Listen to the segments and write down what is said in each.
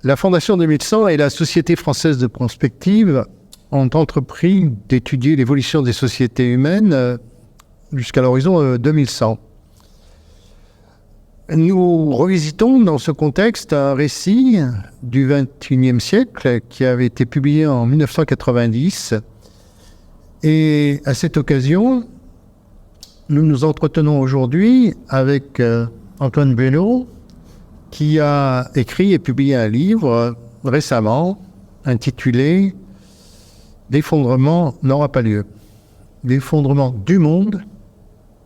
La Fondation 2100 et la Société française de prospective ont entrepris d'étudier l'évolution des sociétés humaines jusqu'à l'horizon 2100. Nous revisitons dans ce contexte un récit du XXIe siècle qui avait été publié en 1990. Et à cette occasion, nous nous entretenons aujourd'hui avec Antoine Bello, qui a écrit et publié un livre récemment intitulé « L'effondrement n'aura pas lieu ». L'effondrement du monde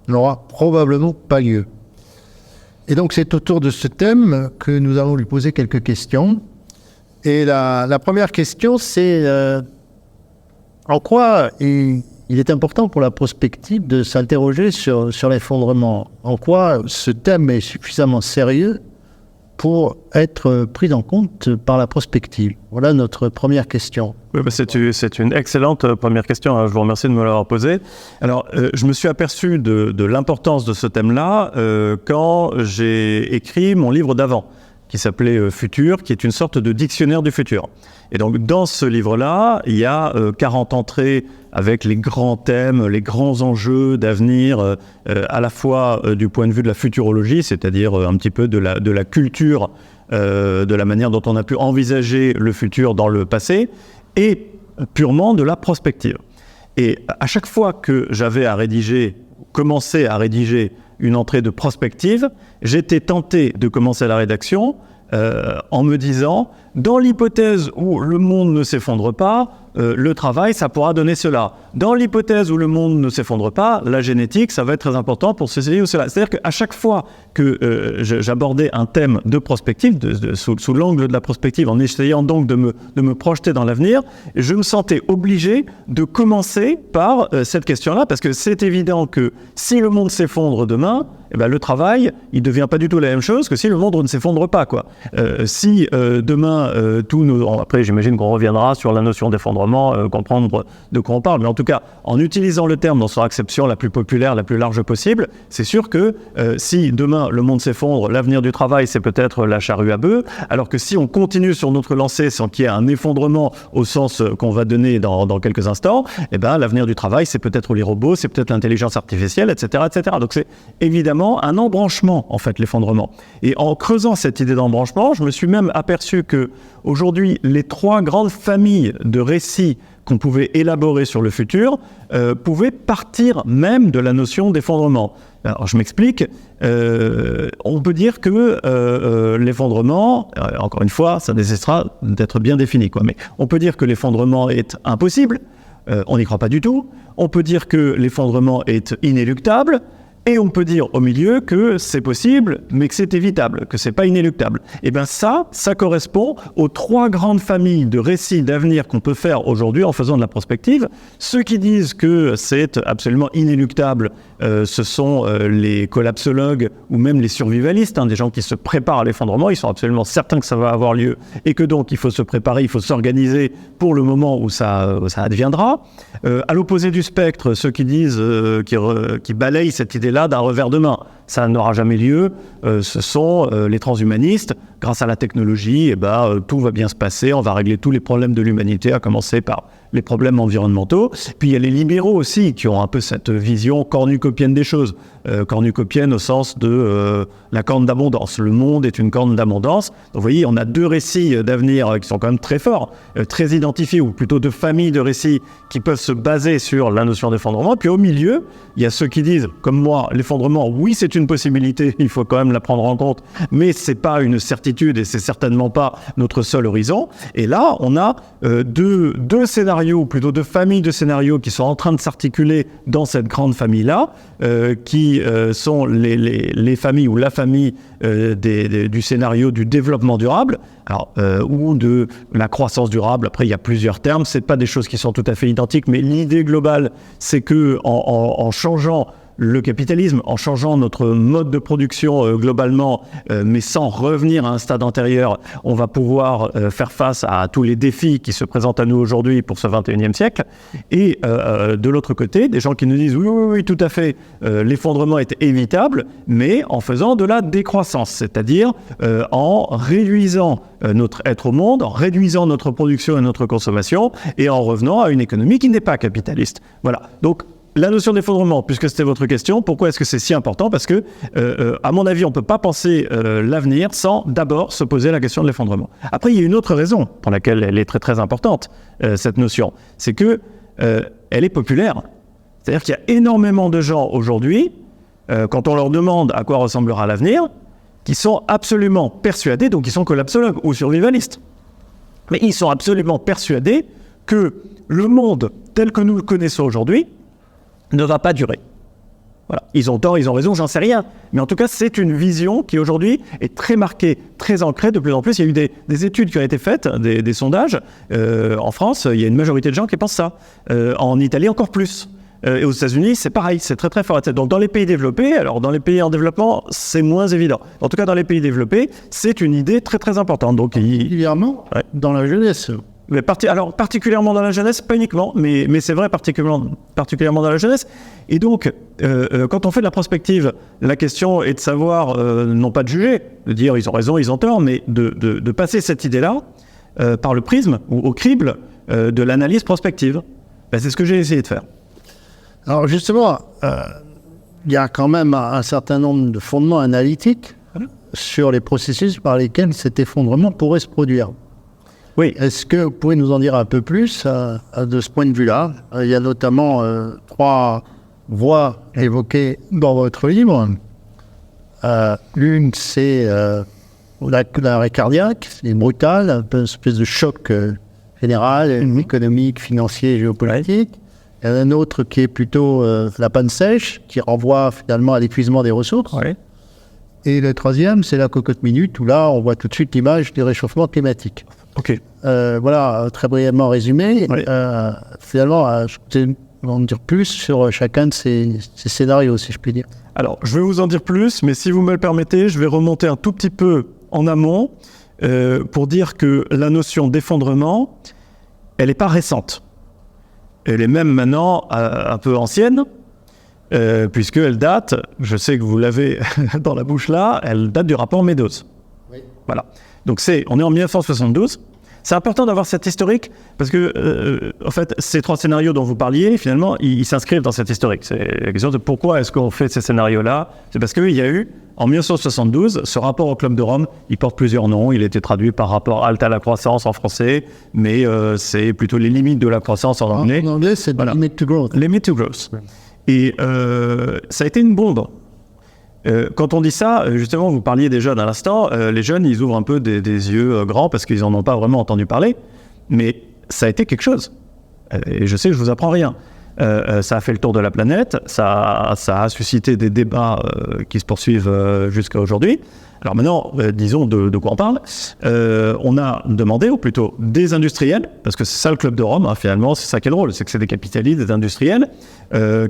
n'aura probablement pas lieu. Et donc c'est autour de ce thème que nous allons lui poser quelques questions. Et la première question, c'est en quoi il est important pour la prospective de s'interroger sur l'effondrement. En quoi ce thème est suffisamment sérieux pour être pris en compte par la prospective? Voilà notre première question. Oui, c'est une excellente première question, hein. Je vous remercie de me l'avoir posée. Alors, je me suis aperçu de l'importance de ce thème-là quand j'ai écrit mon livre d'avant, qui s'appelait Futur, qui est une sorte de dictionnaire du futur. Et donc, dans ce livre-là, il y a 40 entrées avec les grands thèmes, les grands enjeux d'avenir, à la fois du point de vue de la futurologie, c'est-à-dire un petit peu de la culture, de la manière dont on a pu envisager le futur dans le passé, et purement de la prospective. Et à chaque fois que j'avais commencé à rédiger une entrée de prospective, j'étais tenté de commencer la rédaction en me disant, dans l'hypothèse où le monde ne s'effondre pas, le travail, ça pourra donner cela. Dans l'hypothèse où le monde ne s'effondre pas, la génétique, ça va être très important pour ceci ou cela. C'est-à-dire qu'à chaque fois que j'abordais un thème de prospective, sous l'angle de la prospective, en essayant donc de me projeter dans l'avenir, je me sentais obligé de commencer par cette question-là, parce que c'est évident que si le monde s'effondre demain, eh ben, le travail, il ne devient pas du tout la même chose que si le monde ne s'effondre pas, quoi. Si demain, après j'imagine qu'on reviendra sur la notion d'effondrement, comprendre de quoi on parle, mais en tout cas, en utilisant le terme dans son acception la plus populaire, la plus large possible, c'est sûr que si demain le monde s'effondre, l'avenir du travail, c'est peut-être la charrue à bœufs, alors que si on continue sur notre lancée sans qu'il y ait un effondrement au sens qu'on va donner dans quelques instants, eh ben, l'avenir du travail, c'est peut-être les robots, c'est peut-être l'intelligence artificielle, etc., etc. Donc c'est évidemment un embranchement, en fait, l'effondrement. Et en creusant cette idée d'embranchement, je me suis même aperçu que aujourd'hui, les 3 grandes familles de récits qu'on pouvait élaborer sur le futur pouvaient partir même de la notion d'effondrement. Alors, je m'explique. On peut dire que l'effondrement, encore une fois, ça nécessitera d'être bien défini, quoi. Mais on peut dire que l'effondrement est impossible. On n'y croit pas du tout. On peut dire que l'effondrement est inéluctable. Et on peut dire au milieu que c'est possible, mais que c'est évitable, que c'est pas inéluctable. Et bien ça correspond aux 3 grandes familles de récits d'avenir qu'on peut faire aujourd'hui en faisant de la prospective. Ceux qui disent que c'est absolument inéluctable, ce sont les collapsologues ou même les survivalistes, des gens qui se préparent à l'effondrement. Ils sont absolument certains que ça va avoir lieu et que donc il faut se préparer, il faut s'organiser pour le moment où ça adviendra. À l'opposé du spectre, ceux qui disent, qui balayent cette idée-là d'un revers de main. Ça n'aura jamais lieu. Ce sont les transhumanistes. Grâce à la technologie, tout va bien se passer. On va régler tous les problèmes de l'humanité, à commencer par les problèmes environnementaux. Puis il y a les libéraux aussi, qui ont un peu cette vision cornucopienne des choses. Cornucopienne au sens de la corne d'abondance. Le monde est une corne d'abondance. Donc vous voyez, on a 2 récits d'avenir qui sont quand même très forts, très identifiés, ou plutôt 2 familles de récits qui peuvent se baser sur la notion d'effondrement. Puis au milieu, il y a ceux qui disent, comme moi, l'effondrement, oui, c'est une possibilité, il faut quand même la prendre en compte, mais c'est pas une certitude et c'est certainement pas notre seul horizon. Et là, on a deux scénarios, ou plutôt 2 familles de scénarios qui sont en train de s'articuler dans cette grande famille-là, qui sont les familles ou la famille du scénario du développement durable, ou de la croissance durable. Après, il y a plusieurs termes, c'est pas des choses qui sont tout à fait identiques, mais l'idée globale, c'est que en changeant le capitalisme, en changeant notre mode de production globalement, mais sans revenir à un stade antérieur, on va pouvoir faire face à tous les défis qui se présentent à nous aujourd'hui pour ce 21e siècle. Et de l'autre côté, des gens qui nous disent oui, tout à fait, l'effondrement est évitable, mais en faisant de la décroissance, c'est-à-dire en réduisant notre être au monde, en réduisant notre production et notre consommation, et en revenant à une économie qui n'est pas capitaliste. Voilà. Donc, la notion d'effondrement, puisque c'était votre question, pourquoi est-ce que c'est si important? Parce que, à mon avis, on ne peut pas penser l'avenir sans d'abord se poser la question de l'effondrement. Après, il y a une autre raison pour laquelle elle est très très importante, cette notion. C'est que elle est populaire. C'est-à-dire qu'il y a énormément de gens aujourd'hui, quand on leur demande à quoi ressemblera l'avenir, qui sont absolument persuadés, donc ils sont collapsologues ou survivalistes, mais ils sont absolument persuadés que le monde tel que nous le connaissons aujourd'hui ne va pas durer. Voilà. Ils ont tort, ils ont raison, j'en sais rien. Mais en tout cas, c'est une vision qui aujourd'hui est très marquée, très ancrée de plus en plus. Il y a eu des études qui ont été faites, des sondages. En France, il y a une majorité de gens qui pensent ça. En Italie, encore plus. Et aux États-Unis, c'est pareil, c'est très très fort. Donc dans les pays développés, alors dans les pays en développement, c'est moins évident. En tout cas, dans les pays développés, c'est une idée très très importante. Donc, particulièrement dans la jeunesse. Mais alors particulièrement dans la jeunesse, pas uniquement, mais c'est vrai particulièrement dans la jeunesse. Et donc, quand on fait de la prospective, la question est de savoir, non pas de juger, de dire ils ont raison, ils ont tort, mais de passer cette idée-là par le prisme ou au crible de l'analyse prospective. Ben, c'est ce que j'ai essayé de faire. Alors justement, il y a quand même un certain nombre de fondements analytiques sur les processus par lesquels cet effondrement pourrait se produire. Oui. Est-ce que vous pouvez nous en dire un peu plus de ce point de vue-là? Il y a notamment 3 voies évoquées dans votre livre. L'une, c'est l'arrêt cardiaque, c'est brutal, un peu une espèce de choc général, économique, financier, géopolitique. Il y en a un autre qui est plutôt la panne sèche, qui renvoie finalement à l'épuisement des ressources. Ouais. Et le troisième, c'est la cocotte minute, où là, on voit tout de suite l'image du réchauffement climatique. Ok. Voilà, très brièvement résumé. Ouais. Finalement, je vais en dire plus sur chacun de ces scénarios, si je puis dire. Alors, je vais vous en dire plus, mais si vous me le permettez, je vais remonter un tout petit peu en amont pour dire que la notion d'effondrement, elle n'est pas récente. Elle est même maintenant un peu ancienne, puisqu'elle date, je sais que vous l'avez dans la bouche là, elle date du rapport Meadows. Oui. Voilà. Donc on est en 1972. C'est important d'avoir cet historique, parce que, en fait, ces 3 scénarios dont vous parliez, finalement, ils s'inscrivent dans cet historique. C'est la question de pourquoi est-ce qu'on fait ces scénarios-là. C'est parce qu'il y a eu, en 1972, ce rapport au Club de Rome. Il porte plusieurs noms. Il a été traduit par rapport halte à la croissance en français, mais c'est plutôt les limites de la croissance en anglais. En anglais, c'est voilà. Limit to Growth. Limit to Growth. Ouais. Et ça a été une bombe. Quand on dit ça, justement, vous parliez déjà d'un instant, les jeunes, ils ouvrent un peu des yeux grands parce qu'ils n'en ont pas vraiment entendu parler, mais ça a été quelque chose. Et je sais que je vous apprends rien. Ça a fait le tour de la planète, ça a suscité des débats qui se poursuivent jusqu'à aujourd'hui. Alors maintenant, disons de quoi on parle. On a demandé, ou plutôt des industriels, parce que c'est ça le Club de Rome, hein, finalement, c'est ça qui est drôle, c'est que c'est des capitalistes, des industriels,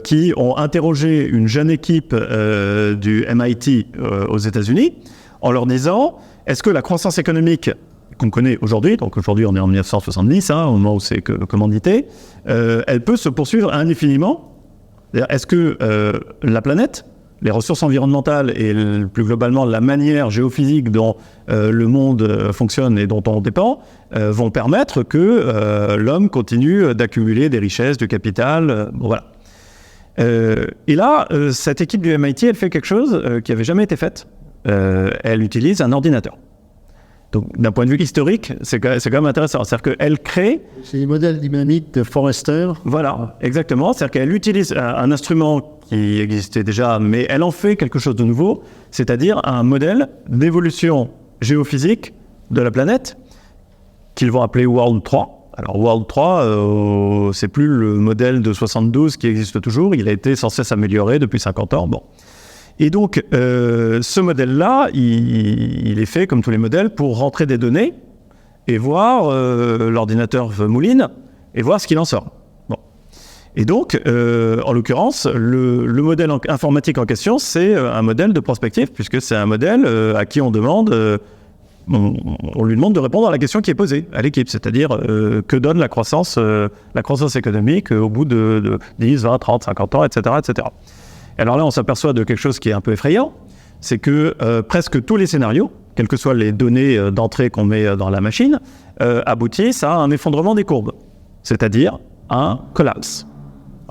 qui ont interrogé une jeune équipe du MIT aux États-Unis, en leur disant, est-ce que la croissance économique qu'on connaît aujourd'hui, donc aujourd'hui on est en 1970, au moment où c'est commandité, elle peut se poursuivre indéfiniment? Est-ce que la planète, les ressources environnementales et plus globalement la manière géophysique dont le monde fonctionne et dont on dépend vont permettre que l'homme continue d'accumuler des richesses, du capital, voilà. Et là, cette équipe du MIT, elle fait quelque chose qui n'avait jamais été fait. Elle utilise un ordinateur. Donc, d'un point de vue historique, c'est quand même intéressant. C'est-à-dire qu'elle crée... C'est les modèles dynamiques de Forrester. Voilà, exactement. C'est-à-dire qu'elle utilise un instrument qui existait déjà, mais elle en fait quelque chose de nouveau, c'est-à-dire un modèle d'évolution géophysique de la planète qu'ils vont appeler World 3. Alors, World 3, c'est plus le modèle de 72 qui existe toujours. Il a été sans cesse amélioré depuis 50 ans. Bon. Et donc, ce modèle-là, il est fait, comme tous les modèles, pour rentrer des données et voir, l'ordinateur mouline, et voir ce qu'il en sort. Bon. Et donc, en l'occurrence, le modèle informatique en question, c'est un modèle de prospective, puisque c'est un modèle à qui on demande, on lui demande de répondre à la question qui est posée à l'équipe, c'est-à-dire que donne la croissance économique au bout de 10, 20, 30, 50 ans, etc., etc. Alors là, on s'aperçoit de quelque chose qui est un peu effrayant, c'est que presque tous les scénarios, quelles que soient les données d'entrée qu'on met dans la machine, aboutissent à un effondrement des courbes, c'est-à-dire un collapse.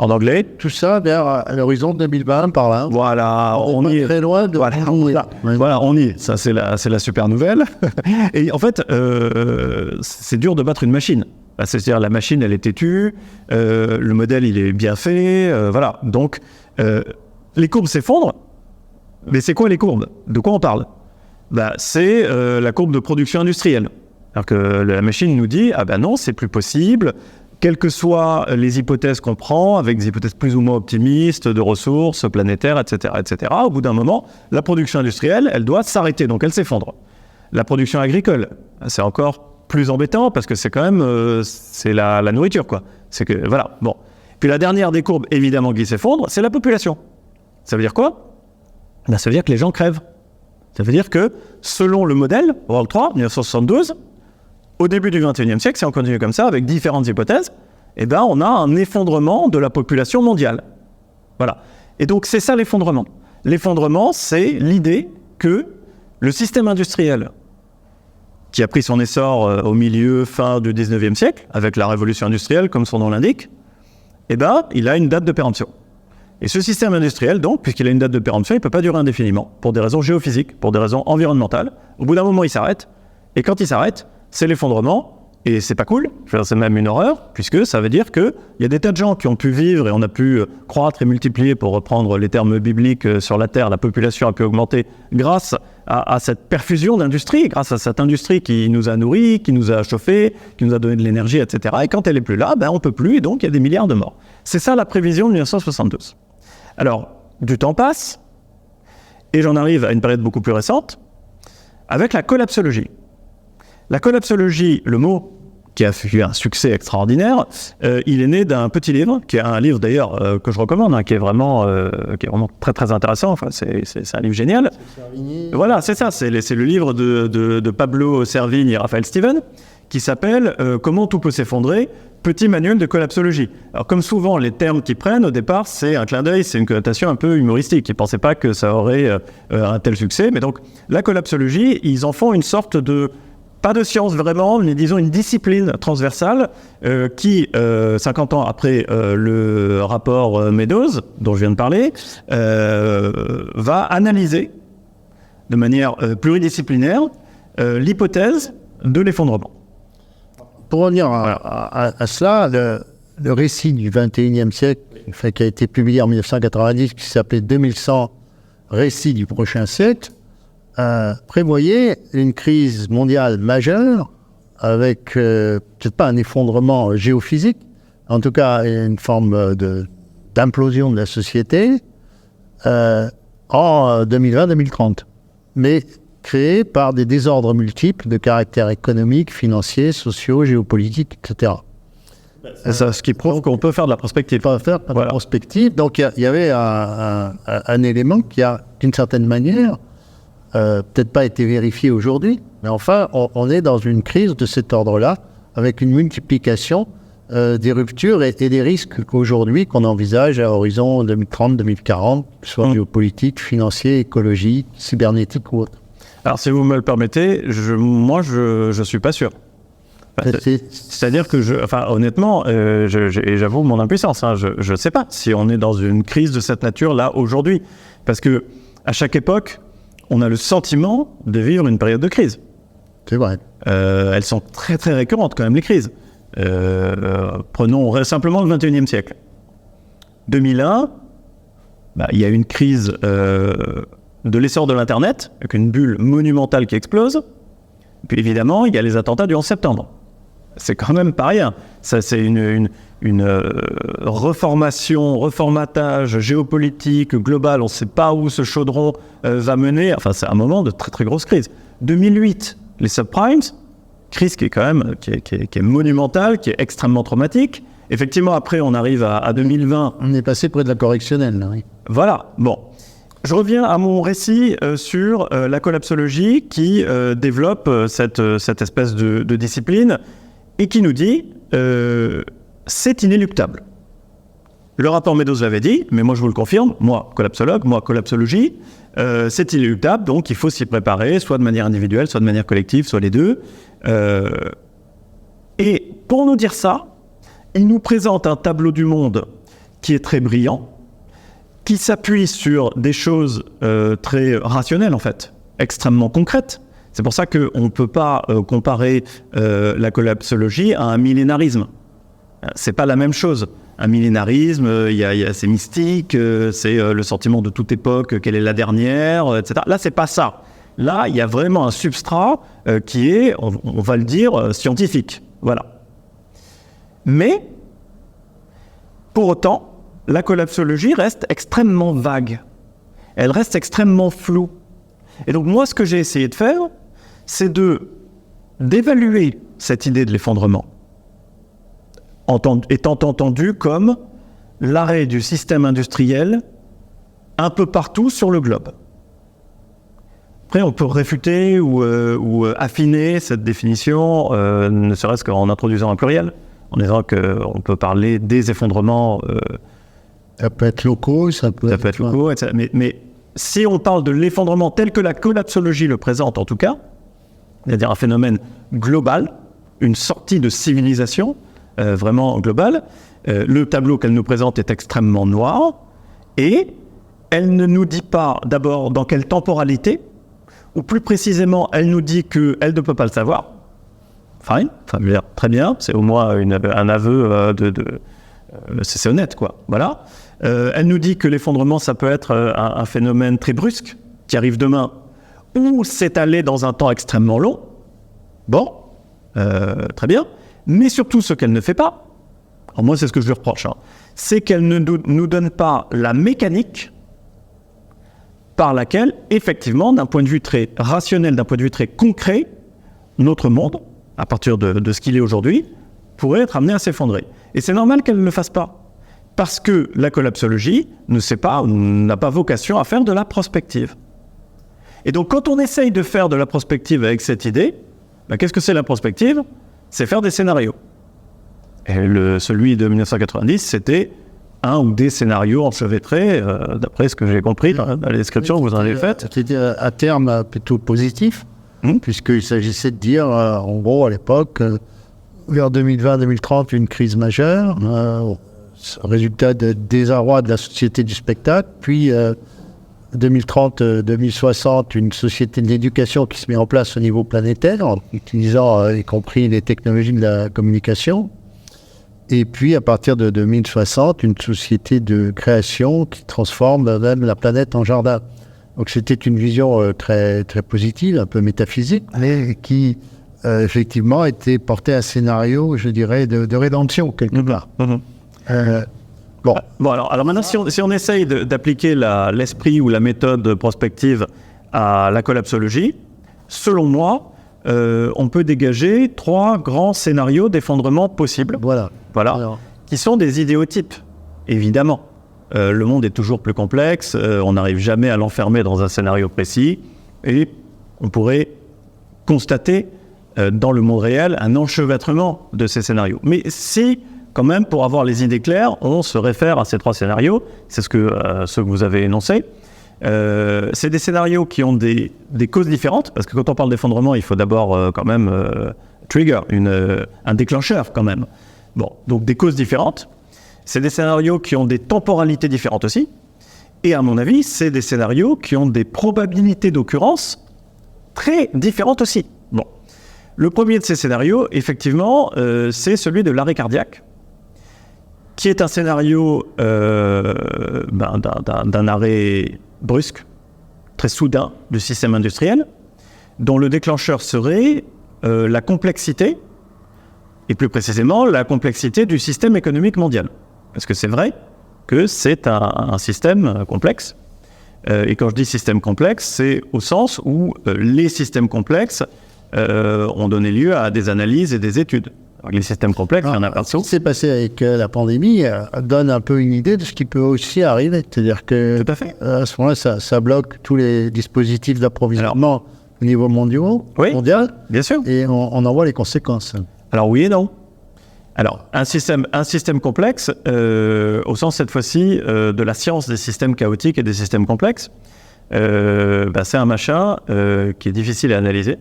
En anglais, tout ça vers l'horizon 2020 par là. Voilà, on y est. Très loin de... Voilà, on y est. Ça, c'est la super nouvelle. Et en fait, c'est dur de battre une machine. C'est-à-dire, la machine, elle est têtue, le modèle, il est bien fait, voilà. Donc, les courbes s'effondrent. Mais c'est quoi les courbes? De quoi on parle? C'est la courbe de production industrielle. Alors que la machine nous dit, ah ben non, c'est plus possible. Quelles que soient les hypothèses qu'on prend, avec des hypothèses plus ou moins optimistes, de ressources planétaires, etc., etc., au bout d'un moment, la production industrielle, elle doit s'arrêter, donc elle s'effondre. La production agricole, c'est encore plus embêtant, parce que c'est quand même c'est la nourriture, quoi. C'est que, voilà, bon. Puis la dernière des courbes, évidemment, qui s'effondre, c'est la population. Ça veut dire quoi? Ça veut dire que les gens crèvent. Ça veut dire que, selon le modèle, World 3, 1972, au début du XXIe siècle, si on continue comme ça, avec différentes hypothèses, on a un effondrement de la population mondiale. Voilà. Et donc, c'est ça l'effondrement. L'effondrement, c'est l'idée que le système industriel, qui a pris son essor au fin du XIXe siècle, avec la révolution industrielle, comme son nom l'indique, il a une date de péremption. Et ce système industriel, donc, puisqu'il a une date de péremption, il ne peut pas durer indéfiniment, pour des raisons géophysiques, pour des raisons environnementales. Au bout d'un moment, il s'arrête. Et quand il s'arrête, c'est l'effondrement, et c'est pas cool, c'est même une horreur, puisque ça veut dire qu'il y a des tas de gens qui ont pu vivre et on a pu croître et multiplier, pour reprendre les termes bibliques, sur la Terre, la population a pu augmenter grâce à cette perfusion d'industrie, grâce à cette industrie qui nous a nourris, qui nous a chauffés, qui nous a donné de l'énergie, etc. Et quand elle n'est plus là, on peut plus, et donc il y a des milliards de morts. C'est ça la prévision de 1972. Alors, du temps passe, et j'en arrive à une période beaucoup plus récente, avec la collapsologie. La collapsologie, le mot qui a eu un succès extraordinaire, il est né d'un petit livre, qui est un livre d'ailleurs que je recommande, qui est vraiment très très intéressant, enfin, c'est un livre génial. Voilà, c'est ça, c'est le livre de Pablo Servigne et Raphaël Steven, qui s'appelle « Comment tout peut s'effondrer ?» Petit manuel de collapsologie. Alors comme souvent, les termes qu'ils prennent au départ, c'est un clin d'œil, c'est une connotation un peu humoristique. Ils ne pensaient pas que ça aurait un tel succès, mais donc la collapsologie, ils en font une sorte de... Pas de science vraiment, mais disons une discipline transversale qui, 50 ans après le rapport Meadows, dont je viens de parler, va analyser de manière pluridisciplinaire l'hypothèse de l'effondrement. Pour revenir à cela, le récit du XXIe siècle, qui a été publié en 1990, qui s'appelait 2100 récits du prochain siècle, prévoyait une crise mondiale majeure avec peut-être pas un effondrement géophysique, en tout cas une forme d'implosion de la société en 2020-2030, mais créée par des désordres multiples de caractère économique, financier, sociaux, géopolitique, etc. C'est ça, ce qui prouve qu'on peut faire de la prospective. On peut faire de la prospective. Donc il y avait un élément qui a, d'une certaine manière, peut-être pas été vérifié aujourd'hui, mais enfin, on est dans une crise de cet ordre-là, avec une multiplication des ruptures et des risques qu'aujourd'hui, qu'on envisage à horizon 2030-2040, soit géopolitique, financier, écologique, cybernétique ou autre. Alors, si vous me le permettez, moi, je suis pas sûr. C'est-à-dire que, honnêtement, et j'avoue mon impuissance, je ne sais pas si on est dans une crise de cette nature-là aujourd'hui. Parce que à chaque époque, on a le sentiment de vivre une période de crise. C'est vrai. Elles sont très très récurrentes quand même, les crises. Prenons simplement le XXIe siècle. 2001, il y a une crise de l'essor de l'Internet, avec une bulle monumentale qui explose. Puis évidemment, il y a les attentats du 11 septembre. C'est quand même pas rien. Ça, c'est une reformatage géopolitique global. On ne sait pas où ce chaudron va mener. Enfin, c'est un moment de très très grosse crise. 2008, les subprimes, crise qui est quand même qui est monumentale, qui est extrêmement traumatique. Effectivement, après, on arrive à 2020. On est passé près de la correctionnelle, là, oui. Voilà, bon. Je reviens à mon récit sur la collapsologie qui développe cette espèce de discipline et qui nous dit c'est inéluctable. Le rapport Meadows l'avait dit, mais moi je vous le confirme, moi collapsologue, moi collapsologie, c'est inéluctable, donc il faut s'y préparer, soit de manière individuelle, soit de manière collective, soit les deux. Et pour nous dire ça, il nous présente un tableau du monde qui est très brillant, qui s'appuie sur des choses très rationnelles en fait, extrêmement concrètes. C'est pour ça qu'on ne peut pas comparer la collapsologie à un millénarisme. C'est pas la même chose. Un millénarisme, c'est mystique, c'est le sentiment de toute époque, quelle est la dernière, etc. Là, c'est pas ça. Là, il y a vraiment un substrat qui est, on va le dire, scientifique. Voilà. Mais, pour autant, la collapsologie reste extrêmement vague. Elle reste extrêmement floue. Et donc, moi, ce que j'ai essayé de faire, c'est d'évaluer cette idée de l'effondrement, étant entendu comme l'arrêt du système industriel un peu partout sur le globe. Après, on peut réfuter ou affiner cette définition, ne serait-ce qu'en introduisant un pluriel, en disant qu'on peut parler des effondrements. Ça peut être locaux, ça peut être locaux, etc. Mais si on parle de l'effondrement tel que la collapsologie le présente en tout cas, c'est-à-dire un phénomène global, une sortie de civilisation, vraiment globale. Le tableau qu'elle nous présente est extrêmement noir et elle ne nous dit pas d'abord dans quelle temporalité, ou plus précisément, elle nous dit qu'elle ne peut pas le savoir. Fine, très bien, c'est au moins un aveu c'est honnête, quoi. Voilà. Elle nous dit que l'effondrement, ça peut être un phénomène très brusque, qui arrive demain, ou s'étaler dans un temps extrêmement long. Bon, très bien. Mais surtout, ce qu'elle ne fait pas, alors moi c'est ce que je lui reproche, c'est qu'elle ne nous donne pas la mécanique par laquelle, effectivement, d'un point de vue très rationnel, d'un point de vue très concret, notre monde, à partir de ce qu'il est aujourd'hui, pourrait être amené à s'effondrer. Et c'est normal qu'elle ne le fasse pas, parce que la collapsologie n'a pas vocation à faire de la prospective. Et donc quand on essaye de faire de la prospective avec cette idée, qu'est-ce que c'est la prospective ? C'est faire des scénarios. Et celui de 1990, c'était un ou des scénarios enchevêtrés, d'après ce que j'ai compris dans la description que vous en avez faite. C'était à terme plutôt positif, puisqu'il s'agissait de dire, en gros, à l'époque, vers 2020-2030, une crise majeure, résultat de désarroi de la société du spectacle, puis 2030-2060, une société de l'éducation qui se met en place au niveau planétaire, en utilisant y compris les technologies de la communication. Et puis, à partir de 2060, une société de création qui transforme même la planète en jardin. Donc, c'était une vision très, très positive, un peu métaphysique, mais qui, effectivement, était portée à un scénario, je dirais, de rédemption, quelque part. Bon, alors maintenant, si on essaye d'appliquer l'esprit ou la méthode prospective à la collapsologie, selon moi, on peut dégager 3 grands scénarios d'effondrement possibles. Voilà. Qui sont des idéotypes, évidemment. Le monde est toujours plus complexe, on n'arrive jamais à l'enfermer dans un scénario précis, et on pourrait constater dans le monde réel un enchevêtrement de ces scénarios. Mais si, quand même, pour avoir les idées claires, on se réfère à ces 3 scénarios, c'est ce que vous avez énoncé. C'est des scénarios qui ont des causes différentes, parce que quand on parle d'effondrement, il faut d'abord quand même trigger, un déclencheur quand même. Bon, donc des causes différentes. C'est des scénarios qui ont des temporalités différentes aussi. Et à mon avis, c'est des scénarios qui ont des probabilités d'occurrence très différentes aussi. Bon. Le premier de ces scénarios, effectivement, c'est celui de l'arrêt cardiaque, qui est un scénario d'un arrêt brusque, très soudain du système industriel, dont le déclencheur serait la complexité, et plus précisément la complexité du système économique mondial. Parce que c'est vrai que c'est un système complexe, et quand je dis système complexe, c'est au sens où les systèmes complexes ont donné lieu à des analyses et des études. Les systèmes complexes, il y en a partout. Ce qui s'est passé avec la pandémie donne un peu une idée de ce qui peut aussi arriver. C'est-à-dire que Tout à fait. À ce moment-là, ça bloque tous les dispositifs d'approvisionnement au niveau mondial. Bien sûr. Et on en voit les conséquences. Alors oui et non. Alors, un système complexe, au sens cette fois-ci de la science des systèmes chaotiques et des systèmes complexes, c'est un machin qui est difficile à analyser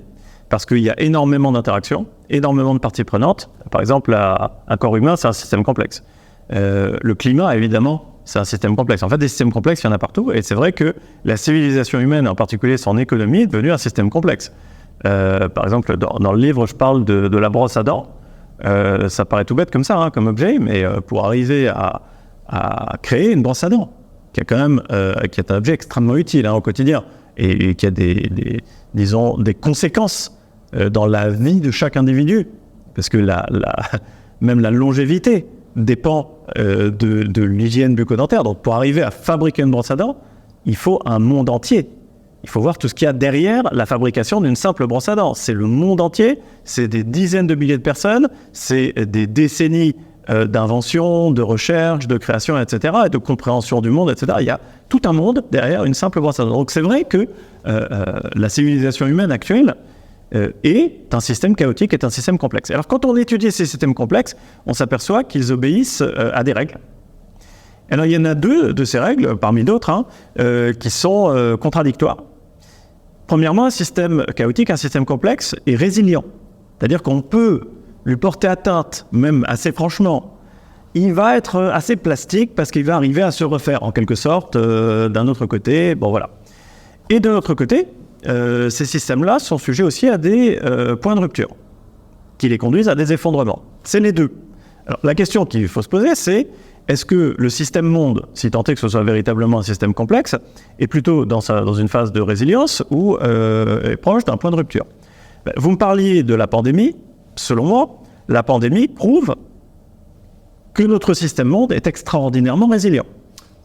parce qu'il y a énormément d'interactions, énormément de parties prenantes. Par exemple, un corps humain, c'est un système complexe. Le climat, évidemment, c'est un système complexe. En fait, des systèmes complexes, il y en a partout. Et c'est vrai que la civilisation humaine, en particulier son économie, est devenue un système complexe. Par exemple, dans le livre, je parle de la brosse à dents. Ça paraît tout bête comme ça, comme objet, mais pour arriver à créer une brosse à dents, qui est un objet extrêmement utile au quotidien et qui a des conséquences dans la vie de chaque individu, parce que même la longévité dépend de l'hygiène bucco-dentaire. Donc pour arriver à fabriquer une brosse à dents, il faut un monde entier. Il faut voir tout ce qu'il y a derrière la fabrication d'une simple brosse à dents. C'est le monde entier, c'est des dizaines de milliers de personnes, c'est des décennies d'invention, de recherche, de création, etc., et de compréhension du monde, etc. Il y a tout un monde derrière une simple brosse à dents. Donc c'est vrai que la civilisation humaine actuelle est un système chaotique, est un système complexe. Alors quand on étudie ces systèmes complexes, on s'aperçoit qu'ils obéissent à des règles. Alors il y en a deux de ces règles, parmi d'autres, qui sont contradictoires. Premièrement, un système chaotique, un système complexe est résilient. C'est-à-dire qu'on peut lui porter atteinte, même assez franchement. Il va être assez plastique parce qu'il va arriver à se refaire, en quelque sorte, d'un autre côté. Bon, voilà. Et de l'autre côté, ces systèmes-là sont sujets aussi à des points de rupture qui les conduisent à des effondrements. C'est les deux. Alors, la question qu'il faut se poser, c'est est-ce que le système monde, si tant est que ce soit véritablement un système complexe, est plutôt dans une phase de résilience ou est proche d'un point de rupture? Vous me parliez de la pandémie. Selon moi, la pandémie prouve que notre système monde est extraordinairement résilient.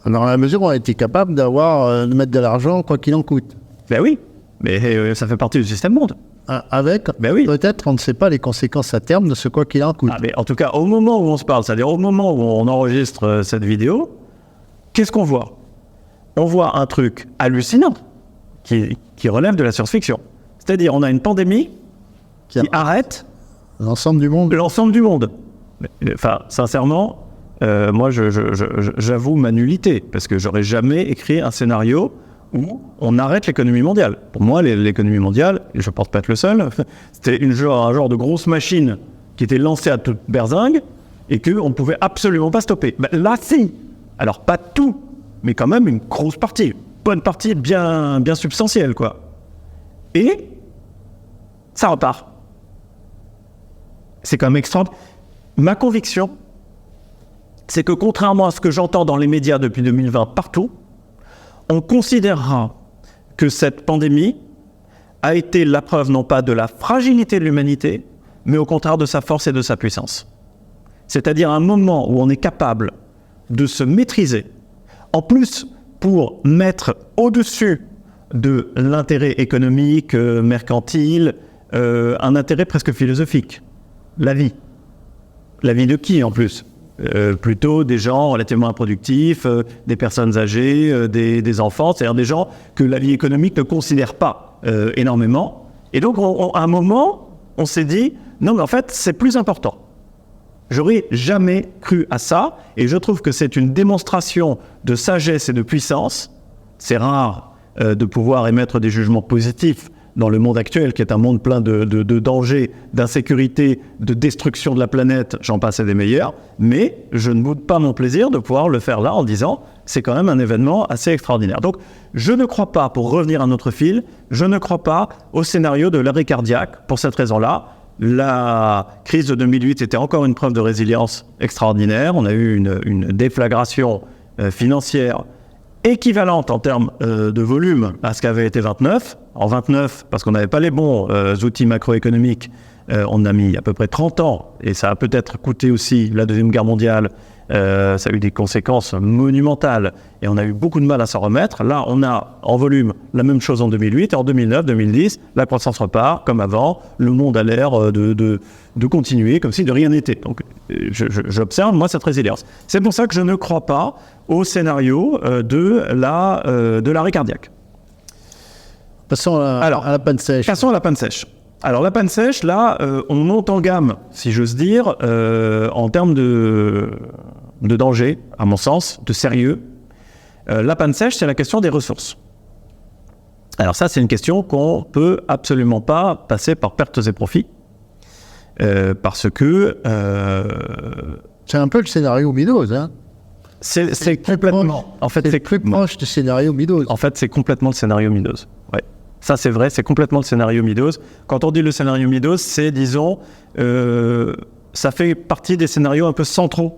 Dans la mesure où on a été capable de mettre de l'argent quoi qu'il en coûte. Ben oui, mais ça fait partie du système monde. Avec, peut-être, on ne sait pas les conséquences à terme de ce quoi qu'il en coûte. Mais en tout cas, au moment où on se parle, c'est-à-dire au moment où on enregistre cette vidéo, qu'est-ce qu'on voit? On voit un truc hallucinant qui relève de la science-fiction. C'est-à-dire, on a une pandémie qui arrête l'ensemble du monde. L'ensemble du monde. Enfin, sincèrement, moi, j'avoue ma nullité, parce que j'aurais jamais écrit un scénario où on arrête l'économie mondiale. Pour moi, l'économie mondiale, et je ne pense pas être le seul, c'était un genre de grosse machine qui était lancée à toute berzingue et qu'on ne pouvait absolument pas stopper. Là, si. Alors, pas tout, mais quand même une grosse partie. Bonne partie bien substantielle, quoi. Et ça repart. C'est quand même extraordinaire. Ma conviction, c'est que contrairement à ce que j'entends dans les médias depuis 2020 partout, on considérera que cette pandémie a été la preuve non pas de la fragilité de l'humanité, mais au contraire de sa force et de sa puissance. C'est-à-dire un moment où on est capable de se maîtriser, en plus pour mettre au-dessus de l'intérêt économique, mercantile, un intérêt presque philosophique, la vie. La vie de qui en plus ? Plutôt des gens relativement improductifs, des personnes âgées, des enfants, c'est-à-dire des gens que la vie économique ne considère pas énormément. Et donc, à un moment, on s'est dit, non mais en fait, c'est plus important. J'aurais jamais cru à ça, et je trouve que c'est une démonstration de sagesse et de puissance. C'est rare de pouvoir émettre des jugements positifs dans le monde actuel, qui est un monde plein de dangers, d'insécurité, de destruction de la planète, j'en passe à des meilleurs, mais je ne boude pas mon plaisir de pouvoir le faire là en disant c'est quand même un événement assez extraordinaire. Donc je ne crois pas, pour revenir à notre fil, je ne crois pas au scénario de l'arrêt cardiaque pour cette raison-là. La crise de 2008 était encore une preuve de résilience extraordinaire. On a eu une déflagration financière équivalente en termes de volume à ce qu'avait été 29. En 29, parce qu'on n'avait pas les bons outils macroéconomiques, on a mis à peu près 30 ans, et ça a peut-être coûté aussi la Deuxième Guerre mondiale, Ça a eu des conséquences monumentales et on a eu beaucoup de mal à s'en remettre. Là, on a en volume la même chose en 2008 et en 2009, 2010, la croissance repart comme avant. Le monde a l'air de continuer comme si de rien n'était. Donc, j'observe, moi, cette résilience. C'est pour ça que je ne crois pas au scénario de l'arrêt cardiaque. Passons à la panne sèche. Passons à la panne sèche. Alors la panne sèche, là, on monte en gamme, si j'ose dire, en termes de danger, à mon sens, de sérieux. La panne sèche, c'est la question des ressources. Alors ça, c'est une question qu'on peut absolument pas passer par pertes et profits, parce que... c'est un peu le scénario Midos, hein. C'est complètement... En fait, c'est plus proche du scénario Midos. En fait, c'est complètement le scénario Midos, ouais. Ça, c'est vrai, c'est complètement le scénario Midos. Quand on dit le scénario Midos, c'est, disons, ça fait partie des scénarios un peu centraux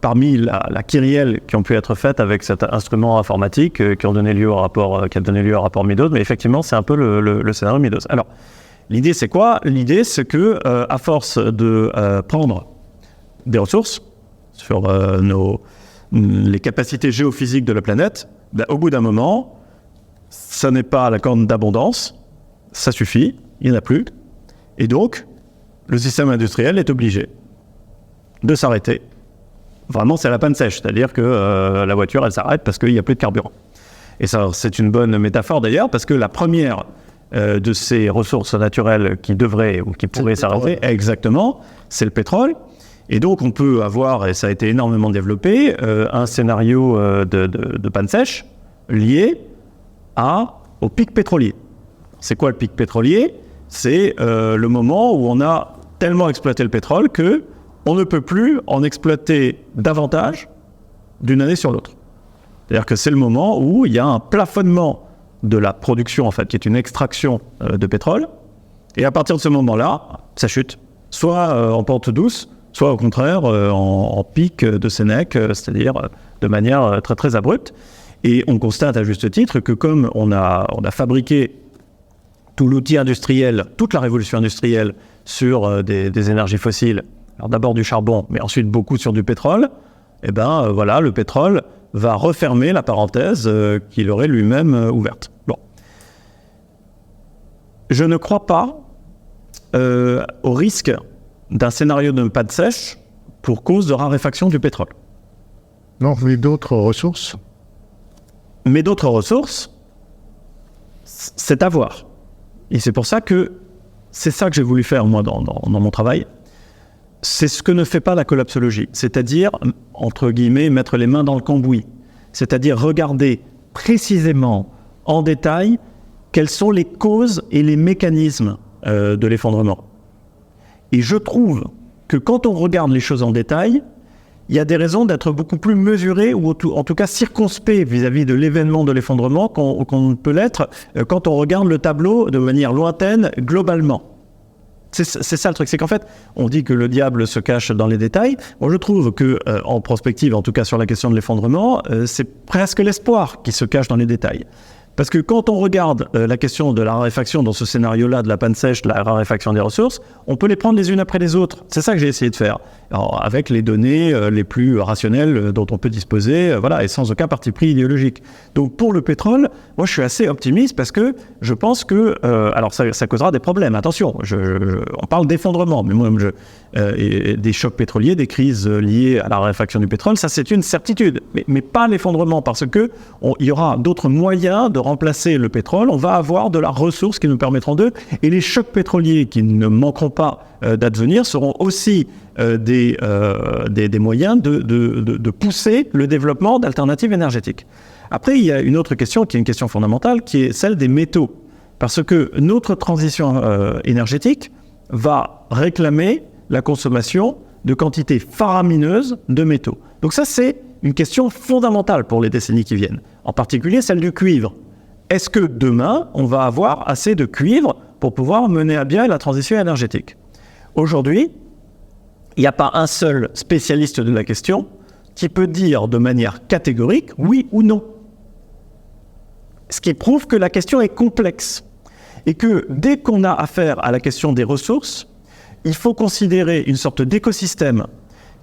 parmi la kyrielle qui ont pu être faites avec cet instrument informatique qui a donné lieu au rapport Midos. Mais effectivement, c'est un peu le scénario Midos. Alors, l'idée, c'est quoi ? L'idée, c'est que, à force de prendre des ressources sur les capacités géophysiques de la planète, au bout d'un moment, ça n'est pas la corne d'abondance, ça suffit, il n'y en a plus. Et donc, le système industriel est obligé de s'arrêter. Vraiment, c'est la panne sèche, c'est-à-dire que la voiture, elle s'arrête parce qu'il n'y a plus de carburant. Et ça, c'est une bonne métaphore d'ailleurs, parce que la première de ces ressources naturelles qui devraient ou qui pourraient s'arrêter, exactement, c'est le pétrole. Et donc, on peut avoir, et ça a été énormément développé, un scénario de panne sèche lié au pic pétrolier. C'est quoi le pic pétrolier ? C'est le moment où on a tellement exploité le pétrole qu'on ne peut plus en exploiter davantage d'une année sur l'autre. C'est-à-dire que c'est le moment où il y a un plafonnement de la production, en fait, qui est une extraction de pétrole. Et à partir de ce moment-là, ça chute. Soit en pente douce, soit au contraire en pic de Sénèque, c'est-à-dire de manière très très abrupte. Et on constate à juste titre que comme on a fabriqué tout l'outil industriel, toute la révolution industrielle sur des énergies fossiles, alors d'abord du charbon, mais ensuite beaucoup sur du pétrole, et ben voilà, le pétrole va refermer la parenthèse qu'il aurait lui-même ouverte. Bon. Je ne crois pas au risque d'un scénario de panne sèche pour cause de raréfaction du pétrole. Non, mais d'autres ressources. Mais d'autres ressources, c'est à voir. Et c'est pour ça que c'est ça que j'ai voulu faire, moi, dans mon travail. C'est ce que ne fait pas la collapsologie. C'est-à-dire, entre guillemets, mettre les mains dans le cambouis. C'est-à-dire regarder précisément, en détail, quelles sont les causes et les mécanismes de l'effondrement. Et je trouve que quand on regarde les choses en détail, il y a des raisons d'être beaucoup plus mesuré ou en tout cas circonspect vis-à-vis de l'événement de l'effondrement qu'on peut l'être quand on regarde le tableau de manière lointaine, globalement. C'est ça le truc, c'est qu'en fait, on dit que le diable se cache dans les détails. Bon, je trouve que, en prospective, en tout cas sur la question de l'effondrement, c'est presque l'espoir qui se cache dans les détails. Parce que quand on regarde la question de la raréfaction dans ce scénario-là, de la panne sèche, de la raréfaction des ressources, on peut les prendre les unes après les autres. C'est ça que j'ai essayé de faire. Alors, avec les données les plus rationnelles dont on peut disposer, voilà, et sans aucun parti pris idéologique. Donc pour le pétrole, moi je suis assez optimiste parce que je pense que, alors ça causera des problèmes, attention, on parle d'effondrement, mais moi des chocs pétroliers, des crises liées à la raréfaction du pétrole, ça c'est une certitude, mais pas l'effondrement, parce que il y aura d'autres moyens de remplacer le pétrole, on va avoir de la ressource qui nous permettront d'eux, et les chocs pétroliers qui ne manqueront pas d'advenir seront aussi des moyens de pousser le développement d'alternatives énergétiques. Après, il y a une autre question qui est une question fondamentale, qui est celle des métaux. Parce que notre transition énergétique va réclamer la consommation de quantités faramineuses de métaux. Donc ça, c'est une question fondamentale pour les décennies qui viennent, en particulier celle du cuivre. Est-ce que demain, on va avoir assez de cuivre pour pouvoir mener à bien la transition énergétique ? Aujourd'hui, il n'y a pas un seul spécialiste de la question qui peut dire de manière catégorique oui ou non. Ce qui prouve que la question est complexe et que dès qu'on a affaire à la question des ressources, il faut considérer une sorte d'écosystème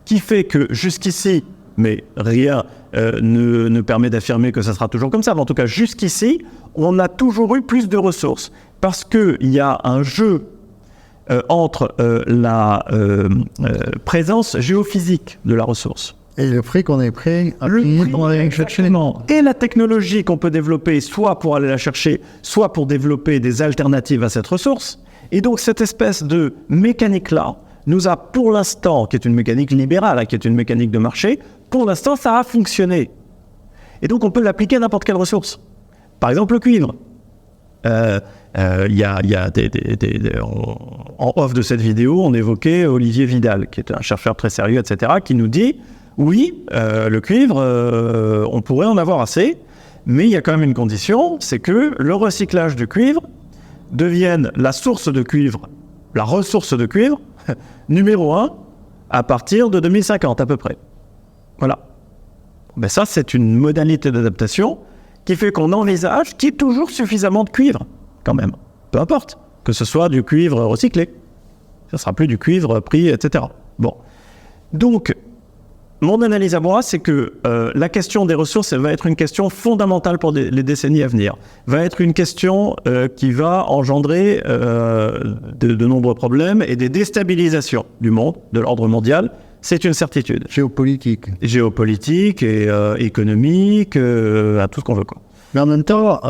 qui fait que jusqu'ici, mais rien ne permet d'affirmer que ça sera toujours comme ça, mais en tout cas jusqu'ici, on a toujours eu plus de ressources, parce qu'il y a un jeu entre la présence géophysique de la ressource et le prix qu'on est prêt à payer pour aller chercher. Et la technologie qu'on peut développer, soit pour aller la chercher, soit pour développer des alternatives à cette ressource. Et donc cette espèce de mécanique-là nous a pour l'instant, qui est une mécanique libérale, qui est une mécanique de marché, pour l'instant ça a fonctionné. Et donc on peut l'appliquer à n'importe quelle ressource. Par exemple le cuivre. Il y a en off de cette vidéo, on évoquait Olivier Vidal, qui est un chercheur très sérieux, etc., qui nous dit oui, le cuivre, on pourrait en avoir assez, mais il y a quand même une condition, c'est que le recyclage du cuivre devienne la source de cuivre, la ressource de cuivre, numéro 1, à partir de 2050 à peu près. Voilà. Ben ça, c'est une modalité d'adaptation qui fait qu'on envisage qu'il y ait toujours suffisamment de cuivre, quand même. Peu importe, que ce soit du cuivre recyclé. Ça ne sera plus du cuivre pris, etc. Bon. Donc, mon analyse à moi, c'est que la question des ressources, elle va être une question fondamentale pour les décennies à venir. Va être une question qui va engendrer de nombreux problèmes et des déstabilisations du monde, de l'ordre mondial. C'est une certitude. Géopolitique. Géopolitique et économique, à tout ce qu'on veut, quoi. Mais en même temps,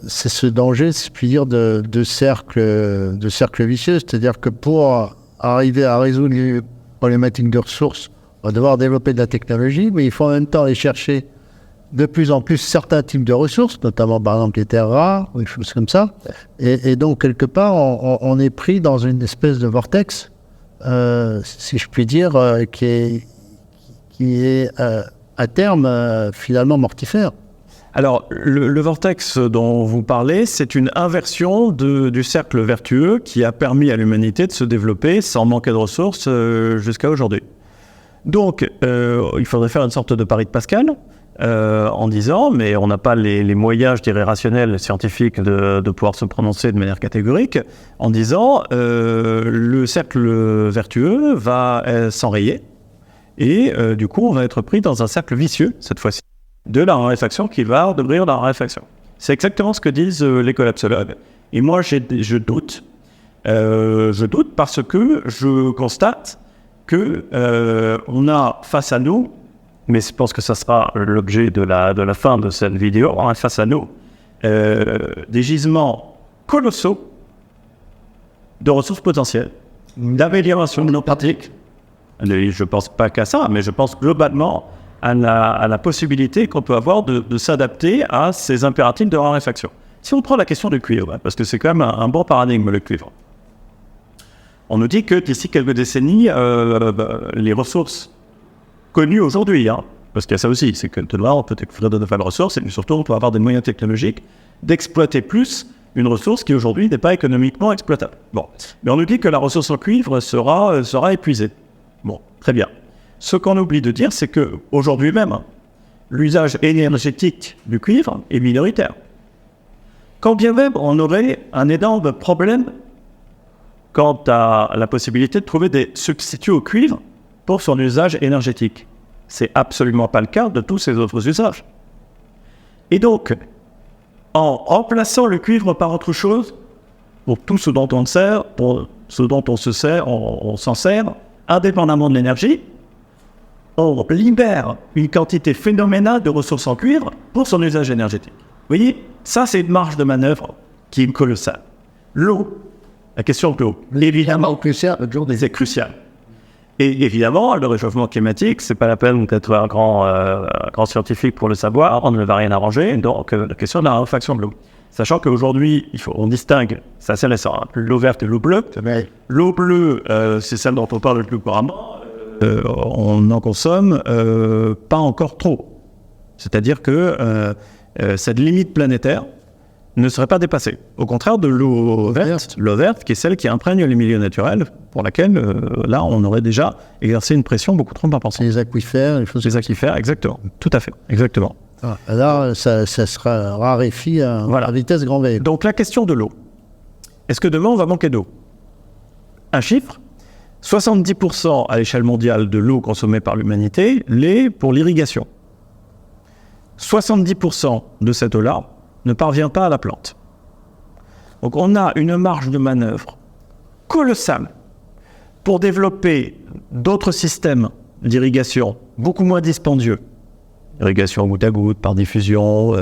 c'est ce danger, si je puis dire, de cercle vicieux. C'est-à-dire que pour arriver à résoudre les problématiques de ressources, on va devoir développer de la technologie, mais il faut en même temps aller chercher de plus en plus certains types de ressources, notamment par exemple les terres rares, ou des choses comme ça. Et donc, quelque part, on est pris dans une espèce de vortex, si je puis dire, qui est à terme finalement mortifère. Alors, le vortex dont vous parlez, c'est une inversion du cercle vertueux qui a permis à l'humanité de se développer sans manquer de ressources jusqu'à aujourd'hui. Donc, il faudrait faire une sorte de pari de Pascal en disant, mais on n'a pas les moyens, je dirais, rationnels, scientifiques de pouvoir se prononcer de manière catégorique, en disant le cercle vertueux va s'enrayer et du coup, on va être pris dans un cercle vicieux, cette fois-ci, de la raréfaction qui va devenir la raréfaction. C'est exactement ce que disent les collapsologues. Et moi, je doute. Je doute parce que je constate que on a face à nous, mais je pense que ça sera l'objet de la fin de cette vidéo, on a face à nous des gisements colossaux de ressources potentielles, d'amélioration de nos pratiques. Je ne pense pas qu'à ça, mais je pense globalement à la possibilité qu'on peut avoir de s'adapter à ces impératifs de raréfaction. Si on prend la question du cuivre, parce que c'est quand même un bon paradigme, le cuivre. On nous dit que d'ici quelques décennies, les ressources connues aujourd'hui, parce qu'il y a ça aussi, c'est que demain on peut découvrir de nouvelles ressources et surtout on peut avoir des moyens technologiques d'exploiter plus une ressource qui aujourd'hui n'est pas économiquement exploitable. Bon, mais on nous dit que la ressource en cuivre sera épuisée. Bon, très bien. Ce qu'on oublie de dire, c'est qu'aujourd'hui même, l'usage énergétique du cuivre est minoritaire. Quand bien même on aurait un énorme problème quant à la possibilité de trouver des substituts au cuivre pour son usage énergétique. C'est absolument pas le cas de tous ces autres usages. Et donc, en remplaçant le cuivre par autre chose, pour tout ce dont on sert, pour ce dont on s'en sert, indépendamment de l'énergie, on libère une quantité phénoménale de ressources en cuivre pour son usage énergétique. Vous voyez, ça c'est une marge de manœuvre qui est colossale. L'eau, la question de l'eau, évidemment, c'est crucial. Et évidemment, le réchauffement climatique, c'est pas la peine d'être un grand scientifique pour le savoir, on ne va rien arranger, donc la question de la raréfaction de l'eau. Sachant qu'aujourd'hui, on distingue, c'est assez récent, l'eau verte et l'eau bleue. L'eau bleue, c'est celle dont on parle le plus couramment. On en consomme pas encore trop. C'est-à-dire que cette limite planétaire ne serait pas dépassée. Au contraire de l'eau verte, qui est celle qui imprègne les milieux naturels, pour laquelle, là, on aurait déjà exercé une pression beaucoup trop importante. Les aquifères, les aquifères, exactement. Tout à fait, exactement. Là, ça sera raréfié à vitesse grand V. Donc la question de l'eau. Est-ce que demain, on va manquer d'eau ? Un chiffre, 70% à l'échelle mondiale de l'eau consommée par l'humanité l'est pour l'irrigation. 70% de cette eau-là ne parvient pas à la plante. Donc on a une marge de manœuvre colossale pour développer d'autres systèmes d'irrigation beaucoup moins dispendieux. Irrigation goutte à goutte, par diffusion,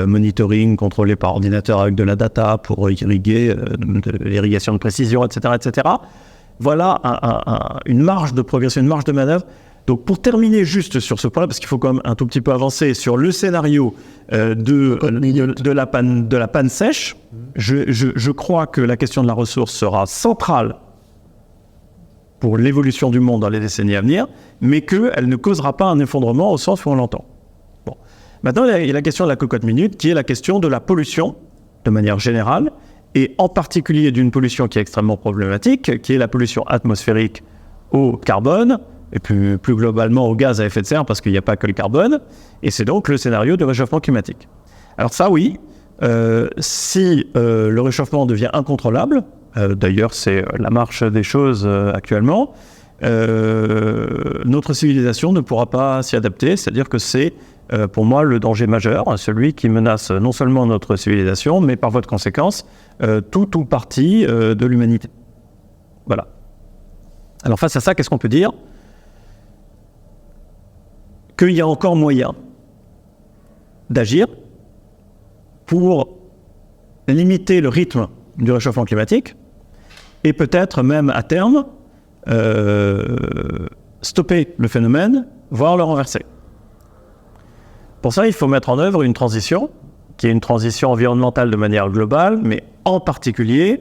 monitoring contrôlé par ordinateur avec de la data pour irriguer, de l'irrigation de précision, etc. etc. Voilà une marge de progression, une marge de manœuvre. Donc pour terminer juste sur ce point-là, parce qu'il faut quand même un tout petit peu avancer sur le scénario de la panne sèche, je crois que la question de la ressource sera centrale pour l'évolution du monde dans les décennies à venir, mais qu'elle ne causera pas un effondrement au sens où on l'entend. Bon. Maintenant, il y a la question de la cocotte minute, qui est la question de la pollution, de manière générale, et en particulier d'une pollution qui est extrêmement problématique, qui est la pollution atmosphérique au carbone, et plus globalement au gaz à effet de serre, parce qu'il n'y a pas que le carbone, et c'est donc le scénario du réchauffement climatique. Alors ça, oui, si le réchauffement devient incontrôlable, d'ailleurs c'est la marche des choses actuellement, notre civilisation ne pourra pas s'y adapter, c'est-à-dire que c'est pour moi le danger majeur, celui qui menace non seulement notre civilisation, mais par voie de conséquence, tout ou partie de l'humanité. Voilà. Alors face à ça, qu'est-ce qu'on peut dire ? Qu'il y a encore moyen d'agir pour limiter le rythme du réchauffement climatique et peut-être même à terme stopper le phénomène, voire le renverser. Pour ça, il faut mettre en œuvre une transition, qui est une transition environnementale de manière globale, mais en particulier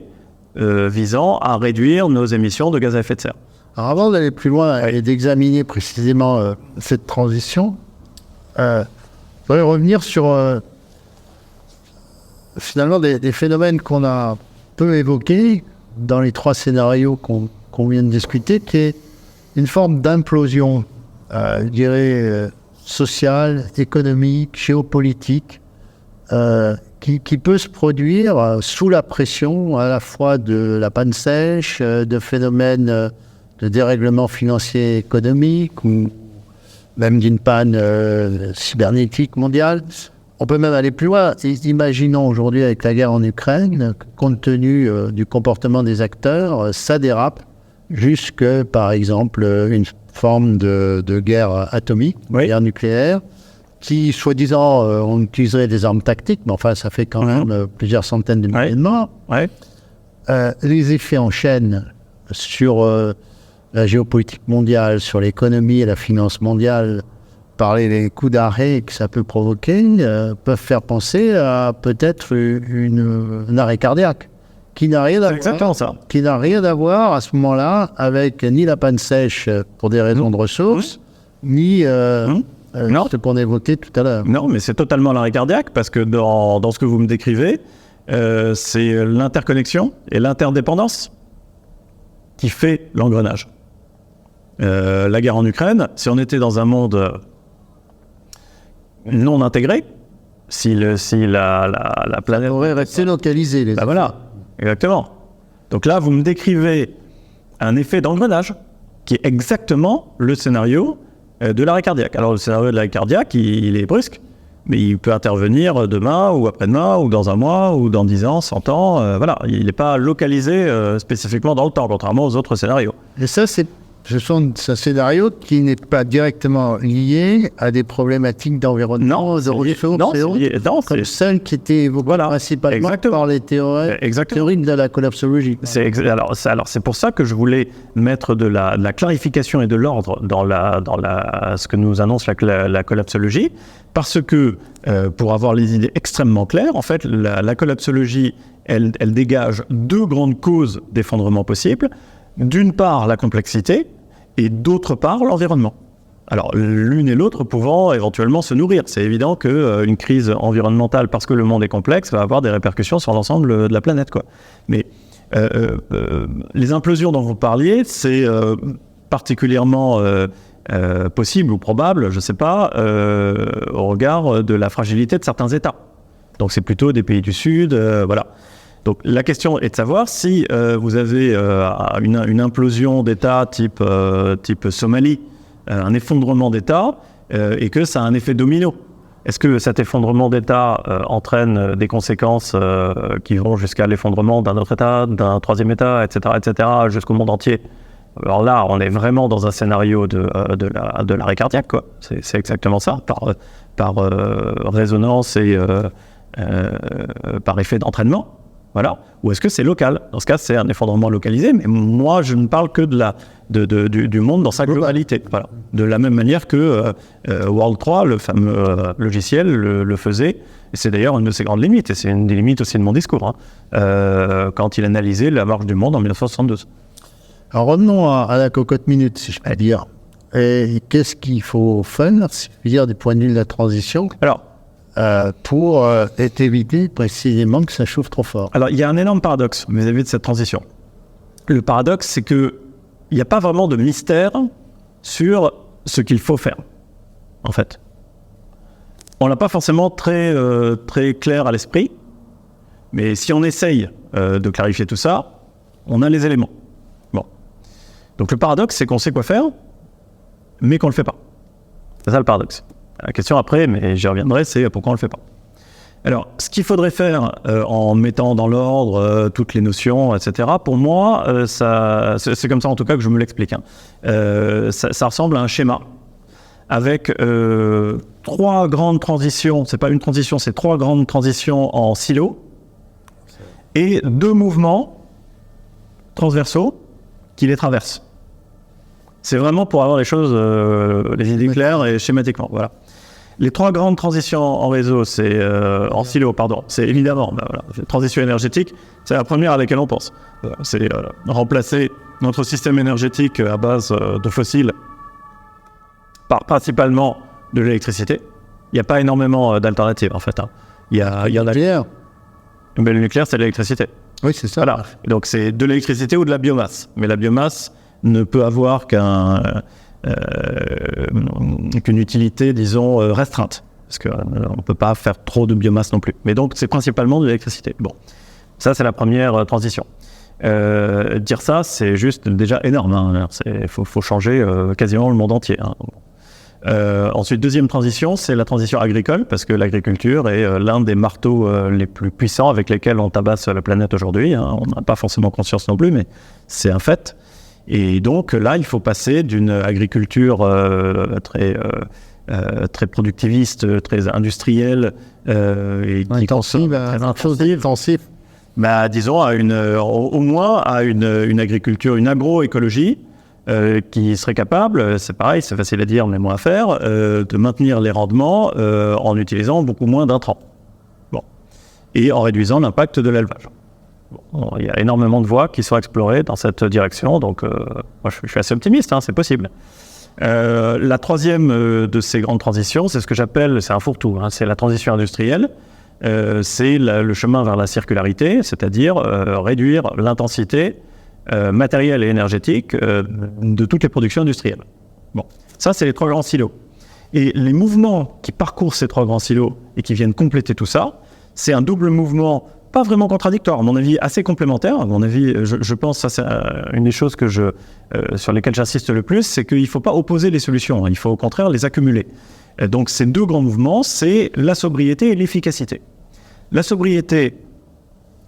visant à réduire nos émissions de gaz à effet de serre. Alors avant d'aller plus loin et d'examiner précisément cette transition, je voudrais revenir sur finalement des phénomènes qu'on a peu évoqués dans les trois scénarios qu'on vient de discuter, qui est une forme d'implosion, je dirais, sociale, économique, géopolitique, qui peut se produire sous la pression à la fois de la panne sèche, de phénomènes de dérèglement financier et économique, ou même d'une panne cybernétique mondiale. On peut même aller plus loin. Imaginons aujourd'hui avec la guerre en Ukraine, compte tenu du comportement des acteurs, ça dérape jusque, par exemple, une forme de guerre atomique, guerre nucléaire, qui, soi-disant, on utiliserait des armes tactiques, mais enfin, ça fait quand même plusieurs centaines de milliers de morts. Les effets en chaîne sur la géopolitique mondiale, sur l'économie et la finance mondiale, parler des coups d'arrêt que ça peut provoquer, peuvent faire penser à peut-être un arrêt cardiaque, qui n'a rien à voir à ce moment-là avec ni la panne sèche pour des raisons de ressources, ni ce qu'on a évoqué tout à l'heure. Non, mais c'est totalement l'arrêt cardiaque, parce que dans ce que vous me décrivez, c'est l'interconnexion et l'interdépendance qui fait l'engrenage. La guerre en Ukraine, si on était dans un monde non intégré, si la planète aurait resté localisé. Voilà, exactement. Donc là, vous me décrivez un effet d'engrenage qui est exactement le scénario de l'arrêt cardiaque. Alors le scénario de l'arrêt cardiaque, il est brusque, mais il peut intervenir demain ou après-demain ou dans un mois ou dans 10 ans, 100 ans. Voilà, il n'est pas localisé spécifiquement dans le temps, contrairement aux autres scénarios. Et ça, ce sont un scénario qui n'est pas directement lié à des problématiques d'environnement, de ressources, comme celles qui étaient évoquées principalement par les théories de la collapsologie. Alors c'est pour ça que je voulais mettre de la clarification et de l'ordre dans ce que nous annonce la collapsologie, parce que pour avoir les idées extrêmement claires, en fait, la collapsologie, elle dégage deux grandes causes d'effondrement possibles. D'une part, la complexité, et d'autre part, l'environnement. Alors, l'une et l'autre pouvant éventuellement se nourrir. C'est évident qu'une crise environnementale, parce que le monde est complexe, va avoir des répercussions sur l'ensemble de la planète, quoi. Mais les implosions dont vous parliez, c'est particulièrement possible ou probable, je ne sais pas, au regard de la fragilité de certains États. Donc, c'est plutôt des pays du Sud, voilà. Donc la question est de savoir si vous avez une implosion d'État type Somalie, un effondrement d'État, et que ça a un effet domino. Est-ce que cet effondrement d'État entraîne des conséquences qui vont jusqu'à l'effondrement d'un autre État, d'un troisième État, etc., jusqu'au monde entier? Alors là, on est vraiment dans un scénario de l'arrêt cardiaque, quoi. C'est exactement ça, par résonance et par effet d'entraînement. Voilà. Ou est-ce que c'est local? Dans ce cas, c'est un effondrement localisé, mais moi, je ne parle que du monde dans sa globalité. Voilà. De la même manière que World 3, le fameux logiciel, le faisait. Et c'est d'ailleurs une de ses grandes limites, et c'est une des limites aussi de mon discours, quand il analysait la marche du monde en 1972. Alors revenons à la cocotte minute, si je peux dire. Et qu'est-ce qu'il faut faire, si je peux dire, du point de vue de la transition? Alors, pour éviter précisément que ça chauffe trop fort. Alors, il y a un énorme paradoxe vis-à-vis de cette transition. Le paradoxe, c'est qu'il n'y a pas vraiment de mystère sur ce qu'il faut faire, en fait. On l'a pas forcément très clair à l'esprit, mais si on essaye de clarifier tout ça, on a les éléments. Bon. Donc, le paradoxe, c'est qu'on sait quoi faire, mais qu'on ne le fait pas. C'est ça le paradoxe. La question après, mais j'y reviendrai, c'est pourquoi on ne le fait pas. Alors, ce qu'il faudrait faire en mettant dans l'ordre toutes les notions, etc., pour moi, c'est comme ça en tout cas que je me l'explique. Ça ressemble à un schéma avec 3 grandes transitions. C'est pas une transition, c'est 3 grandes transitions en silo et 2 mouvements transversaux qui les traversent. C'est vraiment pour avoir les choses, les idées claires et schématiquement. Voilà. Les 3 grandes transitions en réseau, c'est en silo, pardon. C'est évidemment, transition énergétique, c'est la première à laquelle on pense. C'est remplacer notre système énergétique à base de fossiles par principalement de l'électricité. Il n'y a pas énormément d'alternatives en fait. Il y en a. Nucléaire. Mais le nucléaire, c'est l'électricité. Oui, c'est ça. Voilà. Donc c'est de l'électricité ou de la biomasse. Mais la biomasse ne peut avoir qu'une utilité, disons, restreinte. Parce qu'on ne peut pas faire trop de biomasse non plus. Mais donc, c'est principalement de l'électricité. Bon, ça, c'est la première transition. Dire ça, c'est juste déjà énorme. Il faut changer quasiment le monde entier. Ensuite, deuxième transition, c'est la transition agricole, parce que l'agriculture est l'un des marteaux les plus puissants avec lesquels on tabasse la planète aujourd'hui. On n'a pas forcément conscience non plus, mais c'est un fait. Et donc là, il faut passer d'une agriculture très productiviste, très industrielle et intensive, disons au moins à une agriculture, une agroécologie qui serait capable, c'est pareil, c'est facile à dire mais moins à faire, de maintenir les rendements en utilisant beaucoup moins d'intrants. Bon. Et en réduisant l'impact de l'élevage. Bon, il y a énormément de voies qui sont explorées dans cette direction, donc moi je suis assez optimiste, c'est possible. La troisième de ces grandes transitions, c'est ce que j'appelle, c'est un fourre-tout, c'est la transition industrielle. C'est le chemin vers la circularité, c'est-à-dire réduire l'intensité matérielle et énergétique de toutes les productions industrielles. Bon, ça c'est les 3 grands silos. Et les mouvements qui parcourent ces 3 grands silos et qui viennent compléter tout ça, c'est un double mouvement pas vraiment contradictoire, à mon avis assez complémentaire. À mon avis, je pense, ça c'est une des choses sur lesquelles j'insiste le plus, c'est qu'il ne faut pas opposer les solutions, il faut au contraire les accumuler. Donc ces 2 grands mouvements, c'est la sobriété et l'efficacité. La sobriété,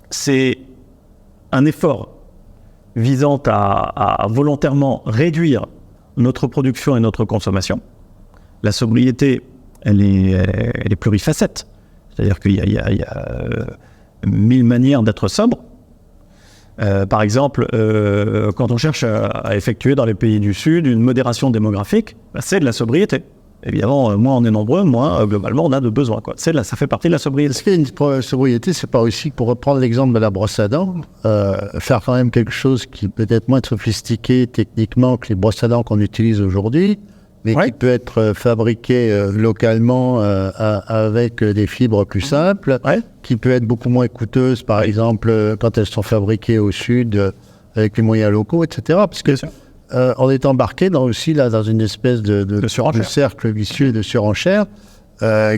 c'est un effort visant à volontairement réduire notre production et notre consommation. La sobriété, elle est plurifacette, c'est-à-dire qu'il y a 1000 manières d'être sobre. Par exemple, quand on cherche à effectuer dans les pays du Sud une modération démographique, c'est de la sobriété. Évidemment, moins on est nombreux, moins globalement on a de besoins. Ça fait partie de la sobriété. Est-ce qu'il y a une sobriété, c'est pas aussi, pour reprendre l'exemple de la brosse à dents, faire quand même quelque chose qui peut être moins sophistiqué techniquement que les brosses à dents qu'on utilise aujourd'hui, mais qui peut être fabriqué localement avec des fibres plus simples, qui peut être beaucoup moins coûteuse, par exemple, quand elles sont fabriquées au sud, avec les moyens locaux, etc. Parce que on est embarqué dans une espèce de cercle vicieux de surenchère.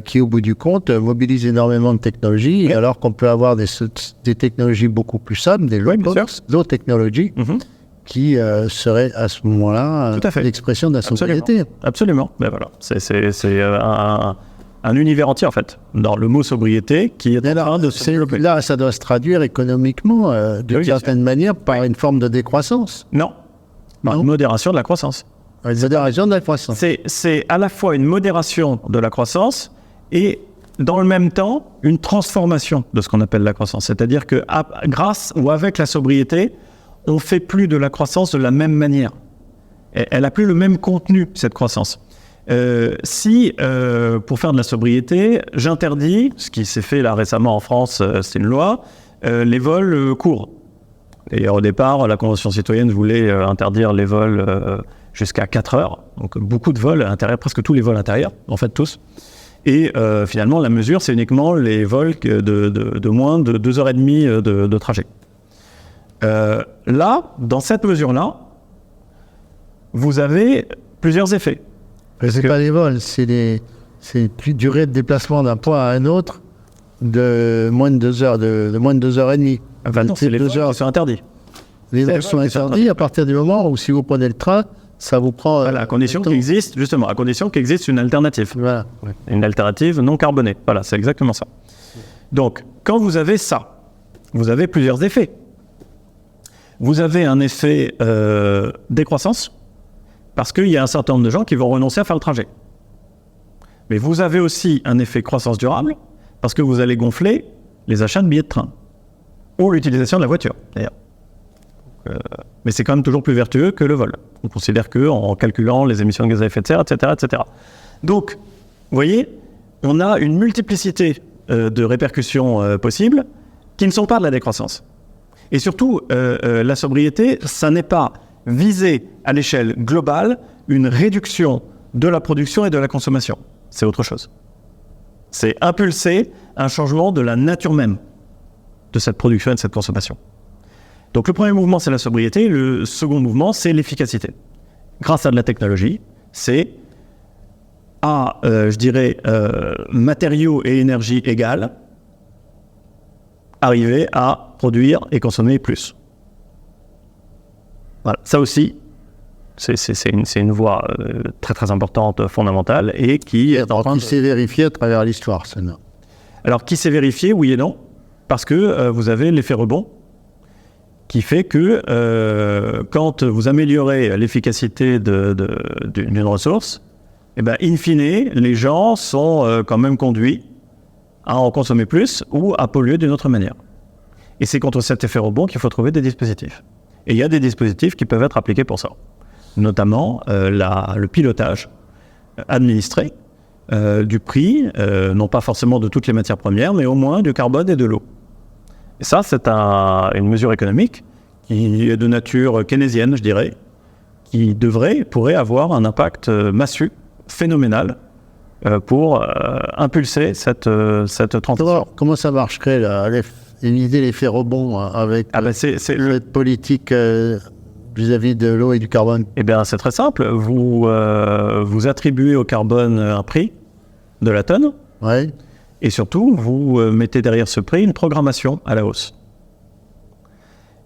qui, au bout du compte, mobilise énormément de technologies, Oui. alors qu'on peut avoir des technologies beaucoup plus simples, des Oui, bien low technologies, qui seraient à ce moment-là Tout à fait. l'expression de la sobriété. Absolument. Ben voilà. C'est un univers entier, en fait, dans le mot sobriété, qui est en train de se développer. Là, ça doit se traduire économiquement, d'une Oui, bien certaine manière, par une forme de décroissance. Non. Par Non. une modération de la croissance. Une modération de la croissance. C'est à la fois une modération de la croissance et, dans le même temps, une transformation de ce qu'on appelle la croissance. C'est-à-dire que grâce ou avec la sobriété, on ne fait plus de la croissance de la même manière. Elle n'a plus le même contenu, cette croissance. Si, pour faire de la sobriété, j'interdis, ce qui s'est fait là récemment en France, c'est une loi, les vols courts. D'ailleurs, au départ, la Convention citoyenne voulait interdire les vols jusqu'à 4 heures. Donc, beaucoup de vols intérieurs, presque tous les vols intérieurs, en fait, tous. Et finalement, la mesure, c'est uniquement les vols de moins de 2h30 de trajet. Là, dans cette mesure-là, vous avez plusieurs effets. Ce n'est pas les vols, c'est plus durée de déplacement d'un point à un autre de moins de 2 heures, de moins de 2h30. Enfin, non, c'est les vols qui sont interdits. Les vols sont interdits à partir du moment où, si vous prenez le train, ça vous prend... Voilà, à condition qu'il existe, justement, à condition qu'il existe une alternative. Voilà. Une alternative non carbonée. Voilà, c'est exactement ça. Donc, quand vous avez ça, vous avez plusieurs effets. Vous avez un effet décroissance, parce qu'il y a un certain nombre de gens qui vont renoncer à faire le trajet. Mais vous avez aussi un effet croissance durable, parce que vous allez gonfler les achats de billets de train, ou l'utilisation de la voiture, d'ailleurs. Mais c'est quand même toujours plus vertueux que le vol. On considère qu'en calculant les émissions de gaz à effet de serre, etc., etc. Donc, vous voyez, on a une multiplicité de répercussions possibles qui ne sont pas de la décroissance. Et surtout, la sobriété, ça n'est pas viser à l'échelle globale une réduction de la production et de la consommation. C'est autre chose. C'est impulser un changement de la nature même de cette production et de cette consommation. Donc le premier mouvement, c'est la sobriété. Le second mouvement, c'est l'efficacité. Grâce à de la technologie, c'est à, je dirais, matériaux et énergie égales, arriver à produire et consommer plus. Voilà, ça aussi, c'est une voie très très importante, fondamentale, et qui est en train de... Qui s'est vérifié à travers l'histoire, ça, non. Alors, qui s'est vérifié, oui et non, parce que vous avez l'effet rebond, qui fait que quand vous améliorez l'efficacité d'une ressource, eh ben, in fine, les gens sont quand même conduits à en consommer plus ou à polluer d'une autre manière. Et c'est contre cet effet rebond qu'il faut trouver des dispositifs. Et il y a des dispositifs qui peuvent être appliqués pour ça. Notamment le pilotage administré du prix, non pas forcément de toutes les matières premières, mais au moins du carbone et de l'eau. Et ça, c'est une mesure économique qui est de nature keynésienne, je dirais, qui pourrait avoir un impact massu, phénoménal, pour impulser cette transition. Comment ça marcherait, éviter l'effet rebond avec cette politique vis-à-vis de l'eau et du carbone? Eh bien, c'est très simple. Vous attribuez au carbone un prix de la tonne. Ouais. Et surtout, vous mettez derrière ce prix une programmation à la hausse.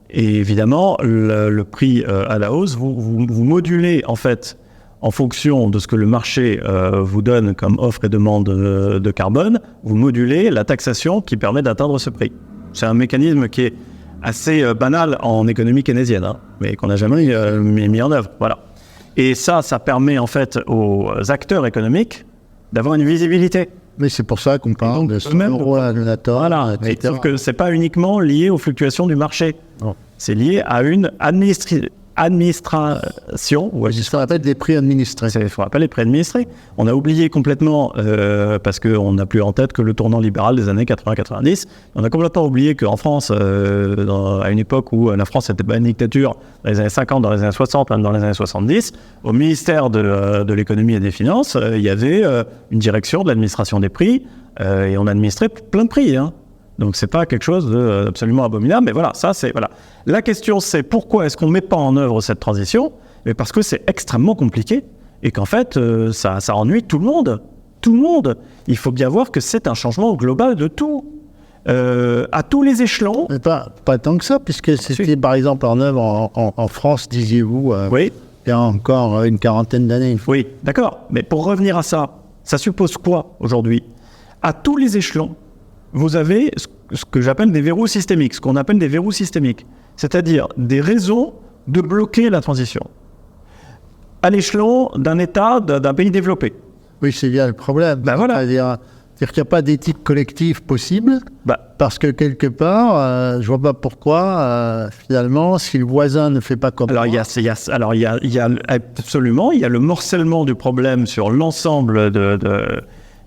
Et évidemment, le prix à la hausse, vous modulez en fait en fonction de ce que le marché vous donne comme offre et demande de carbone, vous modulez la taxation qui permet d'atteindre ce prix. C'est un mécanisme qui est assez banal en économie keynésienne, hein, mais qu'on n'a jamais mis en œuvre. Voilà. Et ça permet en fait aux acteurs économiques d'avoir une visibilité. Mais c'est pour ça qu'on parle de 100 euros à la tonne, voilà, etc. Sauf que ce n'est pas uniquement lié aux fluctuations du marché. Non. C'est lié à une administration. C'est ce qu'on appelle des prix administrés. C'est ce qu'on appelle les prix administrés. On a oublié complètement, parce qu'on n'a plus en tête que le tournant libéral des années 80-90, on a complètement oublié qu'en France, à une époque où la France n'était pas une dictature, dans les années 50, dans les années 60, même dans les années 70, au ministère de l'économie et des finances, il y avait une direction de l'administration des prix, et on administrait plein de prix, hein. Donc c'est pas quelque chose d'absolument abominable, mais voilà, ça c'est voilà. La question c'est pourquoi est-ce qu'on ne met pas en œuvre cette transition? Mais parce que c'est extrêmement compliqué et qu'en fait ça ennuie tout le monde. tout le monde. Il faut bien voir que c'est un changement global de tout. À tous les échelons. Mais pas tant que ça, puisque c'était par exemple en œuvre en France, disiez-vous, Oui. il y a encore une quarantaine d'années. Oui, d'accord. Mais pour revenir à ça, ça suppose quoi aujourd'hui? À tous les échelons, vous avez ce que j'appelle des verrous systémiques, ce qu'on appelle des verrous systémiques, c'est-à-dire des raisons de bloquer la transition. À l'échelon d'un État, d'un pays développé. Oui, c'est bien le problème. Ben voilà. C'est-à-dire qu'il n'y a pas d'éthique collective possible, parce que quelque part, je vois pas pourquoi, finalement, si le voisin ne fait pas comme alors, moi... il y a absolument, il y a le morcellement du problème sur l'ensemble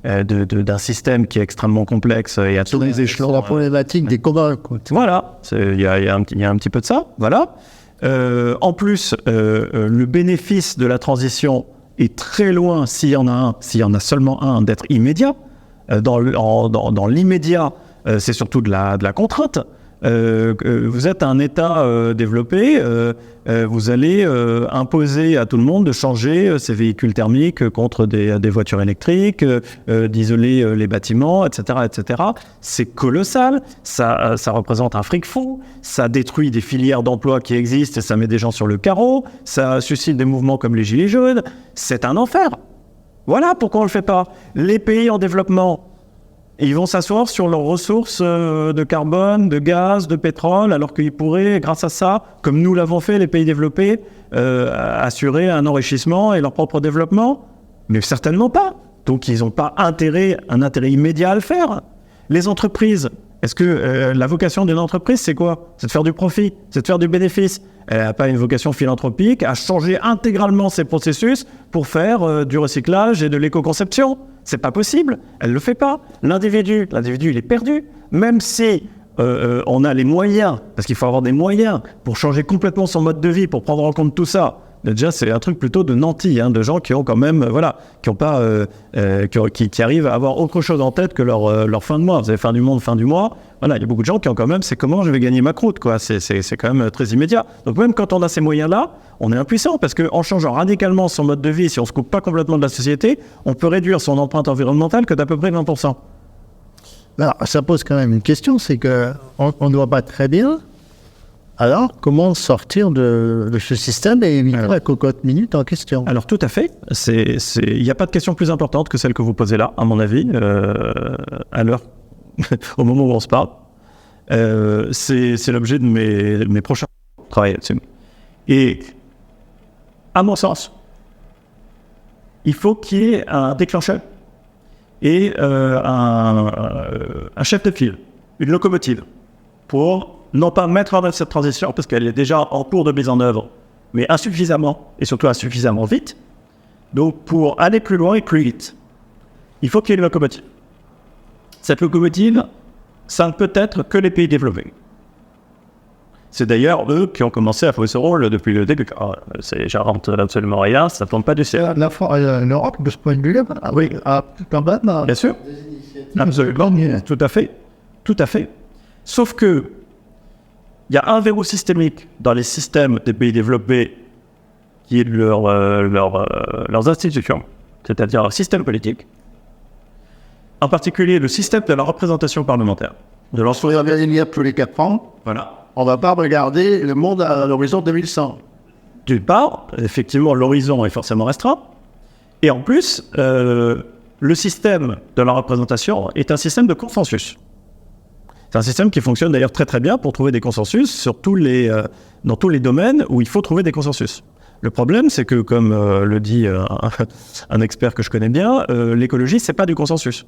d'un système qui est extrêmement complexe et à tous les échelons. C'est la problématique des communs. Voilà, il y a un petit peu de ça, voilà. En plus, le bénéfice de la transition est très loin, s'il y en a seulement un, d'être immédiat. Dans l'immédiat, c'est surtout de la contrainte. Vous êtes un État développé, vous allez imposer à tout le monde de changer ses véhicules thermiques contre des voitures électriques, d'isoler les bâtiments, etc., etc. C'est colossal, ça représente un fric fou, ça détruit des filières d'emploi qui existent et ça met des gens sur le carreau, ça suscite des mouvements comme les Gilets jaunes, c'est un enfer. Voilà pourquoi on ne le fait pas. Les pays en développement, ils vont s'asseoir sur leurs ressources de carbone, de gaz, de pétrole, alors qu'ils pourraient, grâce à ça, comme nous l'avons fait, les pays développés, assurer un enrichissement et leur propre développement. Mais certainement pas. Donc ils n'ont pas un intérêt immédiat à le faire. Les entreprises, est-ce que la vocation d'une entreprise, c'est quoi? C'est de faire du profit, c'est de faire du bénéfice. Elle n'a pas une vocation philanthropique à changer intégralement ses processus pour faire du recyclage et de l'éco-conception. C'est pas possible, elle le fait pas. L'individu, il est perdu. Même si on a les moyens, parce qu'il faut avoir des moyens pour changer complètement son mode de vie, pour prendre en compte tout ça. Déjà, c'est un truc plutôt de nantis, de gens qui ont quand même, qui ont pas, qui arrivent à avoir autre chose en tête que leur fin de mois. Vous avez fin du monde, fin du mois. Voilà, il y a beaucoup de gens qui ont quand même, c'est comment je vais gagner ma croûte, quoi. C'est quand même très immédiat. Donc même quand on a ces moyens-là, on est impuissant parce qu'en changeant radicalement son mode de vie, si on se coupe pas complètement de la société, on peut réduire son empreinte environnementale que d'à peu près 20%. Alors, ça pose quand même une question, c'est qu'on ne voit pas très bien. Alors, comment sortir de ce système et éviter la cocotte minute en question? Alors, tout à fait. Il n'y a pas de question plus importante que celle que vous posez là, à mon avis, à l'heure, au moment où on se parle. C'est l'objet de mes prochains travaux là-dessus. Et, à mon sens, il faut qu'il y ait un déclencheur et un chef de file, une locomotive, pour non pas mettre en œuvre cette transition, parce qu'elle est déjà en cours de mise en œuvre, mais insuffisamment, et surtout insuffisamment vite. Donc, pour aller plus loin et plus vite, il faut qu'il y ait une locomotive. Cette locomotive, ça ne peut être que les pays développés. C'est d'ailleurs eux qui ont commencé à jouer ce rôle depuis le début. J'invente absolument rien, ça ne tombe pas du ciel. L'Europe, de ce point de vue-là, oui, quand même. Bien sûr. Absolument. Tout à fait. Tout à fait. Sauf que il y a un verrou systémique dans les systèmes des pays développés qui est leurs institutions, c'est-à-dire leur système politique, en particulier le système de la représentation parlementaire. De l'ensemble tous les 4 ans, voilà. On ne va pas regarder le monde à l'horizon 2100. D'une part, effectivement, l'horizon est forcément restreint, et en plus, le système de la représentation est un système de consensus. C'est un système qui fonctionne d'ailleurs très très bien pour trouver des consensus sur dans tous les domaines où il faut trouver des consensus. Le problème, c'est que, comme le dit un expert que je connais bien, l'écologie, c'est pas du consensus.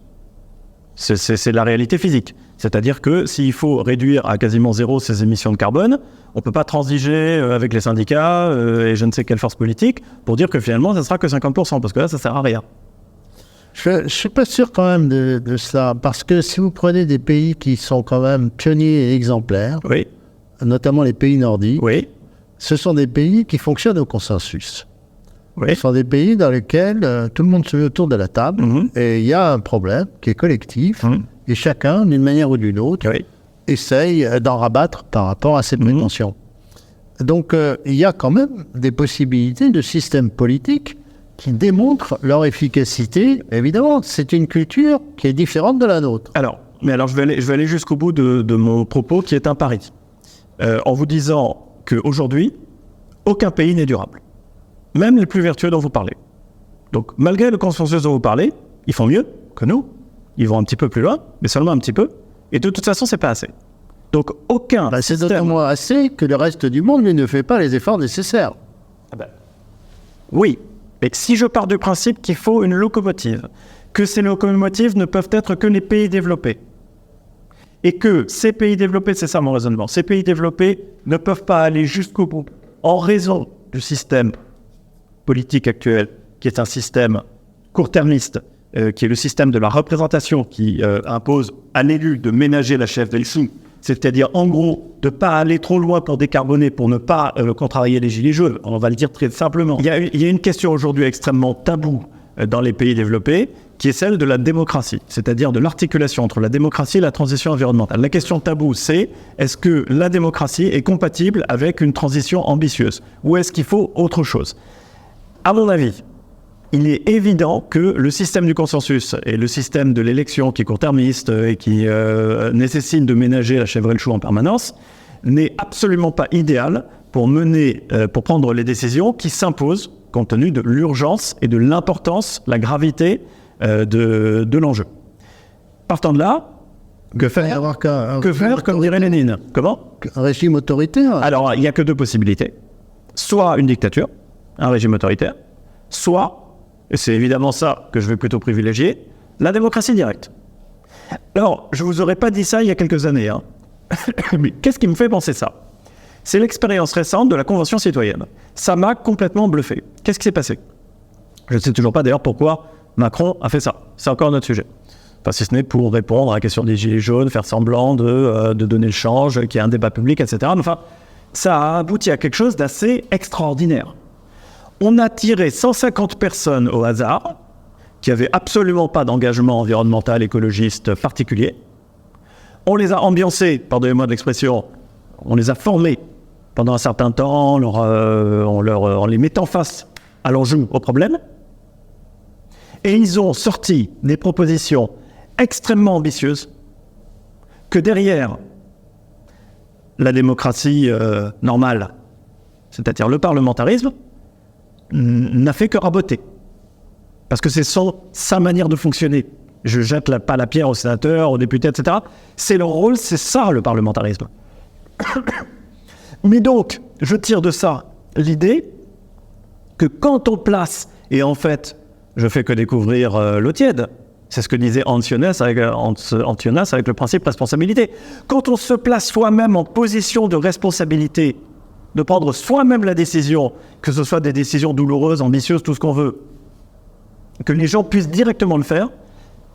C'est la réalité physique. C'est-à-dire que s'il faut réduire à quasiment zéro ses émissions de carbone, on ne peut pas transiger avec les syndicats et je ne sais quelle force politique pour dire que finalement, ça ne sera que 50%, parce que là, ça ne sert à rien. Je ne suis pas sûr quand même de ça, parce que si vous prenez des pays qui sont quand même pionniers et exemplaires, oui, notamment les pays nordiques, oui, ce sont des pays qui fonctionnent au consensus. Oui. Ce sont des pays dans lesquels tout le monde se met autour de la table et il y a un problème qui est collectif et chacun, d'une manière ou d'une autre, essaye d'en rabattre par rapport à ses prétentions. Donc il y a quand même des possibilités de systèmes politiques qui démontrent leur efficacité. Évidemment, c'est une culture qui est différente de la nôtre. Alors, je vais aller jusqu'au bout de mon propos qui est un pari. En vous disant qu'aujourd'hui, aucun pays n'est durable. Même les plus vertueux dont vous parlez. Donc, malgré le consensus dont vous parlez, ils font mieux que nous. Ils vont un petit peu plus loin, mais seulement un petit peu. Et de toute façon, c'est pas assez. Donc, aucun c'est d'autant assez que le reste du monde ne fait pas les efforts nécessaires. Oui, mais si je pars du principe qu'il faut une locomotive, que ces locomotives ne peuvent être que les pays développés, et que ces pays développés, c'est ça mon raisonnement, ces pays développés ne peuvent pas aller jusqu'au bout en raison du système politique actuel, qui est un système court-termiste, qui est le système de la représentation qui impose à l'élu de ménager la chef d'État, c'est-à-dire en gros de ne pas aller trop loin pour décarboner, pour ne pas contrarier les gilets jaunes, on va le dire très simplement. Il y a une question aujourd'hui extrêmement taboue dans les pays développés, qui est celle de la démocratie, c'est-à-dire de l'articulation entre la démocratie et la transition environnementale. La question taboue, c'est est-ce que la démocratie est compatible avec une transition ambitieuse, ou est-ce qu'il faut autre chose? À mon avis, il est évident que le système du consensus et le système de l'élection qui est court-termiste et qui nécessite de ménager la chèvre et le chou en permanence n'est absolument pas idéal pour prendre les décisions qui s'imposent compte tenu de l'urgence et de l'importance, la gravité de l'enjeu. Partant de là, que faire comme dirait Lénine? Comment? Un régime autoritaire. Alors, il n'y a que deux possibilités. Soit une dictature, un régime autoritaire, soit, et c'est évidemment ça que je vais plutôt privilégier, la démocratie directe. Alors, je ne vous aurais pas dit ça il y a quelques années, hein. Mais qu'est-ce qui me fait penser ça? C'est l'expérience récente de la Convention citoyenne. Ça m'a complètement bluffé. Qu'est-ce qui s'est passé? Je ne sais toujours pas d'ailleurs pourquoi Macron a fait ça. C'est encore notre sujet. Enfin, si ce n'est pour répondre à la question des gilets jaunes, faire semblant de donner le change, qu'il y ait un débat public, etc. Enfin, ça a abouti à quelque chose d'assez extraordinaire. On a tiré 150 personnes au hasard, qui n'avaient absolument pas d'engagement environnemental, écologiste particulier. On les a ambiancés, pardonnez-moi de l'expression, on les a formés pendant un certain temps, en les mettant face à l'enjeu, au problème. Et ils ont sorti des propositions extrêmement ambitieuses que derrière la démocratie normale, c'est-à-dire le parlementarisme, n'a fait que raboter. Parce que c'est sa manière de fonctionner. Je jette pas la pierre aux sénateurs, aux députés, etc. C'est leur rôle, c'est ça le parlementarisme. Mais donc, je tire de ça l'idée que quand on place, et en fait, je fais que découvrir l'eau tiède, c'est ce que disait Antionas avec le principe responsabilité. Quand on se place soi-même en position de responsabilité, de prendre soi-même la décision, que ce soit des décisions douloureuses, ambitieuses, tout ce qu'on veut, que les gens puissent directement le faire,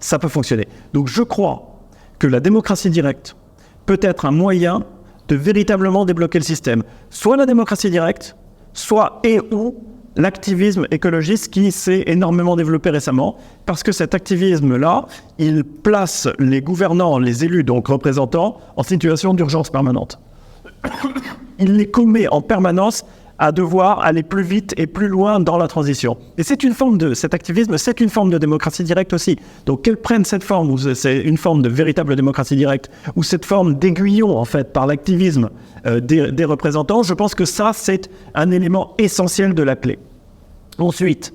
ça peut fonctionner. Donc je crois que la démocratie directe peut être un moyen de véritablement débloquer le système. Soit la démocratie directe, soit ou l'activisme écologiste qui s'est énormément développé récemment, parce que cet activisme-là, il place les gouvernants, les élus, donc représentants, en situation d'urgence permanente. Il les commet en permanence à devoir aller plus vite et plus loin dans la transition. Et cet activisme, c'est une forme de démocratie directe aussi. Donc qu'elle prenne cette forme, où c'est une forme de véritable démocratie directe, ou cette forme d'aiguillon, en fait, par l'activisme des représentants, je pense que ça, c'est un élément essentiel de la clé. Ensuite,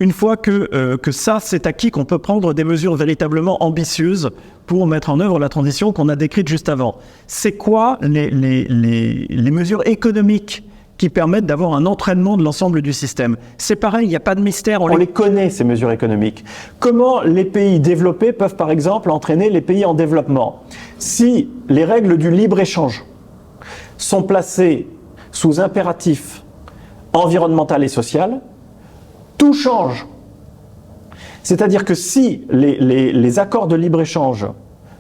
une fois que ça, c'est acquis, qu'on peut prendre des mesures véritablement ambitieuses pour mettre en œuvre la transition qu'on a décrite juste avant. C'est quoi les mesures économiques qui permettent d'avoir un entraînement de l'ensemble du système? C'est pareil, il n'y a pas de mystère, on les connaît, ces mesures économiques. Comment les pays développés peuvent, par exemple, entraîner les pays en développement? Si les règles du libre-échange sont placées sous impératif environnemental et social, tout change. C'est-à-dire que si les accords de libre-échange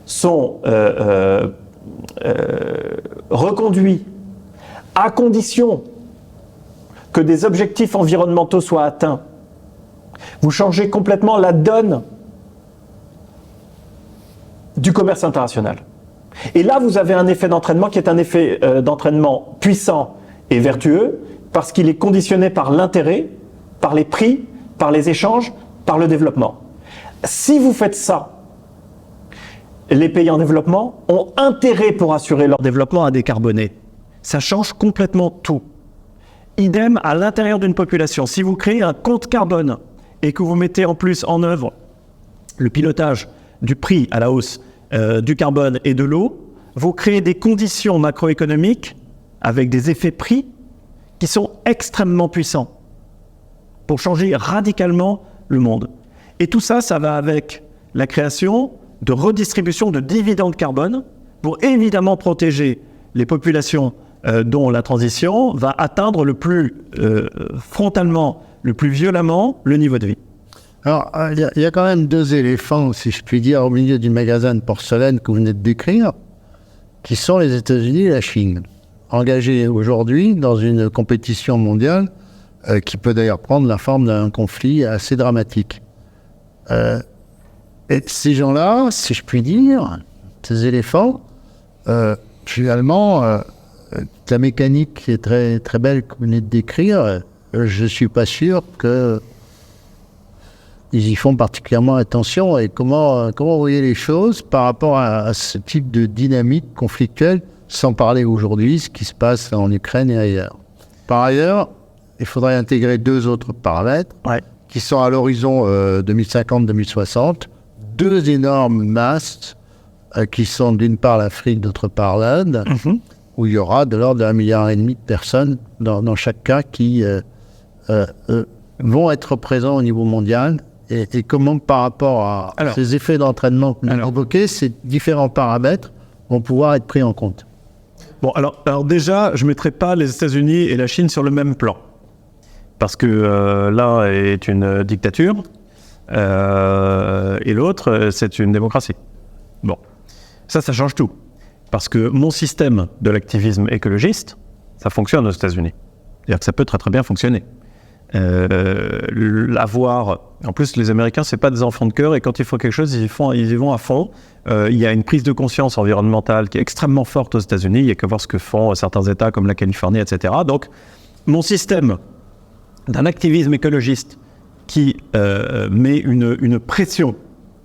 sont reconduits à condition que des objectifs environnementaux soient atteints, vous changez complètement la donne du commerce international. Et là, vous avez un effet d'entraînement qui est un effet d'entraînement puissant et vertueux, parce qu'il est conditionné par l'intérêt, par les prix, par les échanges, par le développement. Si vous faites ça, les pays en développement ont intérêt pour assurer leur développement à décarboner. Ça change complètement tout. Idem à l'intérieur d'une population. Si vous créez un compte carbone et que vous mettez en plus en œuvre le pilotage du prix à la hausse du carbone et de l'eau, vous créez des conditions macroéconomiques avec des effets prix qui sont extrêmement puissants pour changer radicalement le monde. Et tout ça, ça va avec la création de redistribution de dividendes carbone pour évidemment protéger les populations dont la transition va atteindre le plus frontalement, le plus violemment le niveau de vie. Alors, il y a quand même deux éléphants, si je puis dire, au milieu du magasin de porcelaine que vous venez de décrire, qui sont les États-Unis et la Chine, engagés aujourd'hui dans une compétition mondiale qui peut d'ailleurs prendre la forme d'un conflit assez dramatique. Et ces gens-là, si je puis dire, ces éléphants, finalement, la mécanique qui est très, très belle que vous venez de décrire, je ne suis pas sûr qu'ils y font particulièrement attention. Et comment vous voyez les choses par rapport à ce type de dynamique conflictuelle, sans parler aujourd'hui ce qui se passe en Ukraine et ailleurs. Par ailleurs, il faudrait intégrer deux autres paramètres qui sont à l'horizon 2050-2060, deux énormes masses qui sont d'une part l'Afrique, d'autre part l'Inde, où il y aura de l'ordre d'1,5 milliard de personnes dans chaque cas qui vont être présents au niveau mondial. Et comment par rapport à ces effets d'entraînement que vous avez évoqués, ces différents paramètres vont pouvoir être pris en compte? Bon, alors déjà, je ne mettrai pas les États-Unis et la Chine sur le même plan. Parce que l'un est une dictature et l'autre, c'est une démocratie. Bon, ça change tout. Parce que mon système de l'activisme écologiste, ça fonctionne aux États-Unis. C'est-à-dire que ça peut très très bien fonctionner. En plus, les Américains, c'est pas des enfants de cœur, et quand ils font quelque chose, ils y vont à fond. Il y a une prise de conscience environnementale qui est extrêmement forte aux États-Unis. Il y a qu'à voir ce que font certains États comme la Californie, etc. Donc, mon système d'un activisme écologiste qui met une pression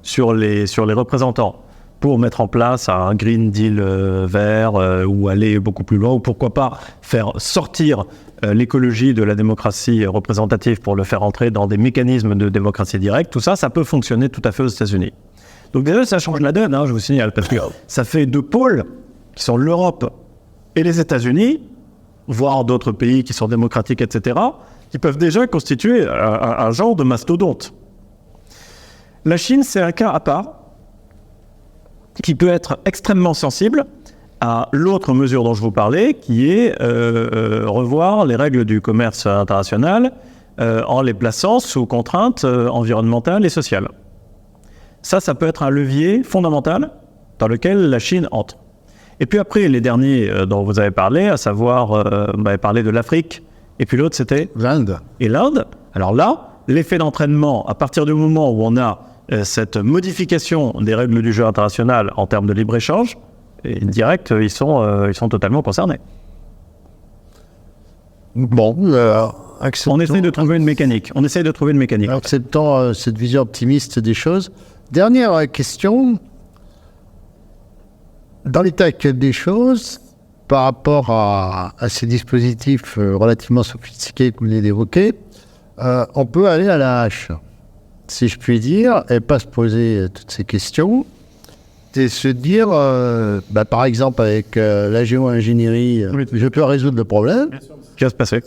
sur les représentants pour mettre en place un Green Deal vert ou aller beaucoup plus loin, ou pourquoi pas faire sortir l'écologie de la démocratie représentative pour le faire entrer dans des mécanismes de démocratie directe, tout ça, ça peut fonctionner tout à fait aux États-Unis. Donc déjà, ça change la donne, je vous signale, parce que ça fait deux pôles qui sont l'Europe et les États-Unis, voire d'autres pays qui sont démocratiques, etc., qui peuvent déjà constituer un genre de mastodonte. La Chine, c'est un cas à part, qui peut être extrêmement sensible à l'autre mesure dont je vous parlais, qui est revoir les règles du commerce international en les plaçant sous contraintes environnementales et sociales. Ça peut être un levier fondamental dans lequel la Chine entre. Et puis après, les derniers dont vous avez parlé, à savoir, vous m'avez parlé de l'Afrique, et puis l'autre c'était l'Inde. Et l'Inde. Alors là, l'effet d'entraînement, à partir du moment où on a cette modification des règles du jeu international en termes de libre-échange, et direct, ils sont totalement concernés. Bon, on essaie de trouver une mécanique. Acceptant cette vision optimiste des choses. Dernière question. Dans l'état actuel des choses, par rapport à ces dispositifs relativement sophistiqués que vous venez d'évoquer, on peut aller à la hache, si je puis dire, et pas se poser toutes ces questions, et se dire, par exemple, avec la géo-ingénierie, je peux résoudre le problème. Ce qui va se passer.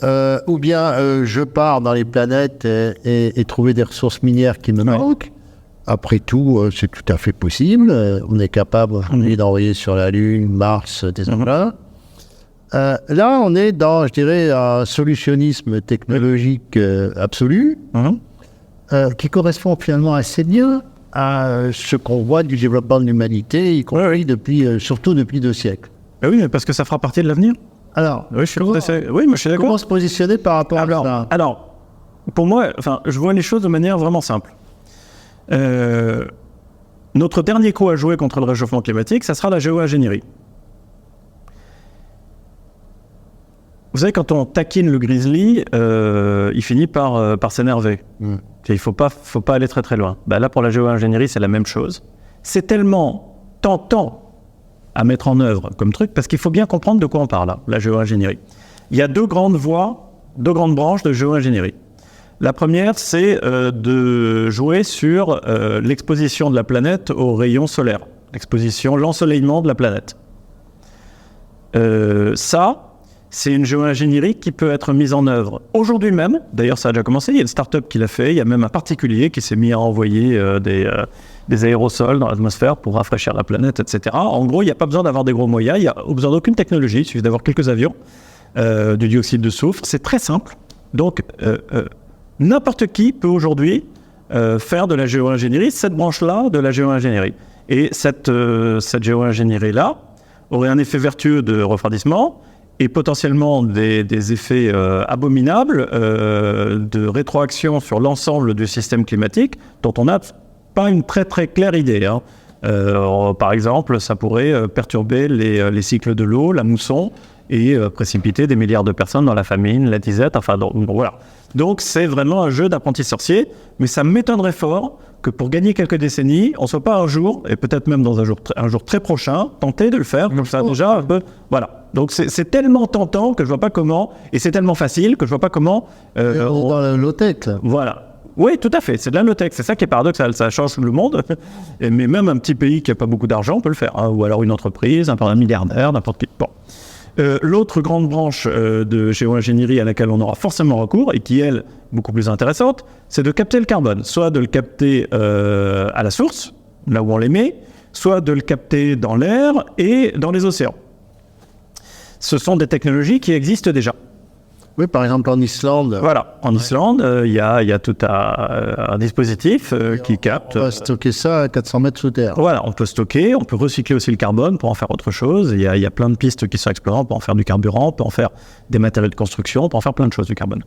Ou bien je pars dans les planètes et trouver des ressources minières qui me manquent. Après tout, c'est tout à fait possible. On est capable d'envoyer sur la Lune, Mars, des engins. Là, on est dans, je dirais, un solutionnisme technologique absolu, qui correspond finalement assez bien à ce qu'on voit du développement de l'humanité, y compris surtout depuis 2 siècles. Oui, parce que ça fera partie de l'avenir. Alors, je suis d'accord. Comment se positionner par rapport à ça? Alors, pour moi, je vois les choses de manière vraiment simple. Notre dernier coup à jouer contre le réchauffement climatique, ça sera la géo-ingénierie. Vous savez, quand on taquine le grizzly, il finit par s'énerver. Il ne faut pas aller très très loin. Là, pour la géo-ingénierie, c'est la même chose. C'est tellement tentant à mettre en œuvre comme truc, parce qu'il faut bien comprendre de quoi on parle, là, la géo-ingénierie. Il y a deux grandes branches de géo-ingénierie. La première, c'est de jouer sur l'exposition de la planète aux rayons solaires, l'ensoleillement de la planète. Ça, c'est une géo-ingénierie qui peut être mise en œuvre aujourd'hui même. D'ailleurs, ça a déjà commencé. Il y a une start-up qui l'a fait. Il y a même un particulier qui s'est mis à envoyer des aérosols dans l'atmosphère pour rafraîchir la planète, etc. En gros, il n'y a pas besoin d'avoir des gros moyens. Il n'y a besoin d'aucune technologie. Il suffit d'avoir quelques avions, du dioxyde de soufre. C'est très simple. Donc, n'importe qui peut aujourd'hui faire de la géo-ingénierie, cette branche-là de la géo-ingénierie. Et cette géo-ingénierie-là aurait un effet vertueux de refroidissement et potentiellement des effets abominables de rétroaction sur l'ensemble du système climatique dont on n'a pas une très très claire idée. Hein. Par exemple, ça pourrait perturber les cycles de l'eau, la mousson, et précipiter des milliards de personnes dans la famine, la disette, enfin donc voilà. Donc c'est vraiment un jeu d'apprenti sorcier, mais ça m'étonnerait fort que pour gagner quelques décennies, on ne soit pas un jour, et peut-être même dans un jour très prochain, tenté de le faire, comme ça déjà un peu, voilà. Donc c'est tellement tentant que je vois pas comment, et c'est tellement facile que je vois pas comment... dans la low-tech, là. Voilà. Oui, tout à fait, c'est de la low-tech, c'est ça qui est paradoxal, ça change le monde, mais même un petit pays qui n'a pas beaucoup d'argent peut le faire, hein, ou alors une entreprise, un milliardaire, n'importe qui. Bon. L'autre grande branche de géo-ingénierie à laquelle on aura forcément recours, et qui, elle, beaucoup plus intéressante, c'est de capter le carbone. Soit de le capter à la source, là où on l'émet, soit de le capter dans l'air et dans les océans. Ce sont des technologies qui existent déjà. Oui, par exemple en Islande. Voilà, en Islande, il y a tout un dispositif qui capte... On va stocker ça à 400 mètres sous terre. Voilà, on peut stocker, on peut recycler aussi le carbone pour en faire autre chose. Il y a plein de pistes qui sont explorées, on peut en faire du carburant, on peut en faire des matériaux de construction, on peut en faire plein de choses du carbone.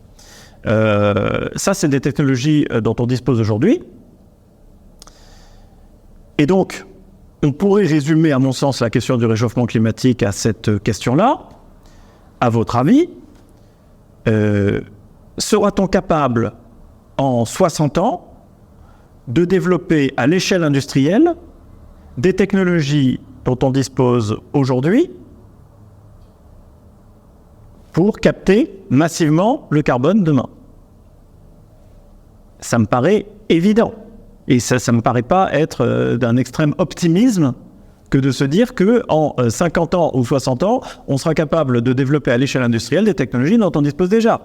Ça, c'est des technologies dont on dispose aujourd'hui. Et donc, on pourrait résumer, à mon sens, la question du réchauffement climatique à cette question-là. À votre avis, sera-t-on capable, en 60 ans, de développer à l'échelle industrielle des technologies dont on dispose aujourd'hui pour capter massivement le carbone demain? Ça me paraît évident. Et ça ne me paraît pas être d'un extrême optimisme que de se dire qu'en 50 ans ou 60 ans, on sera capable de développer à l'échelle industrielle des technologies dont on dispose déjà.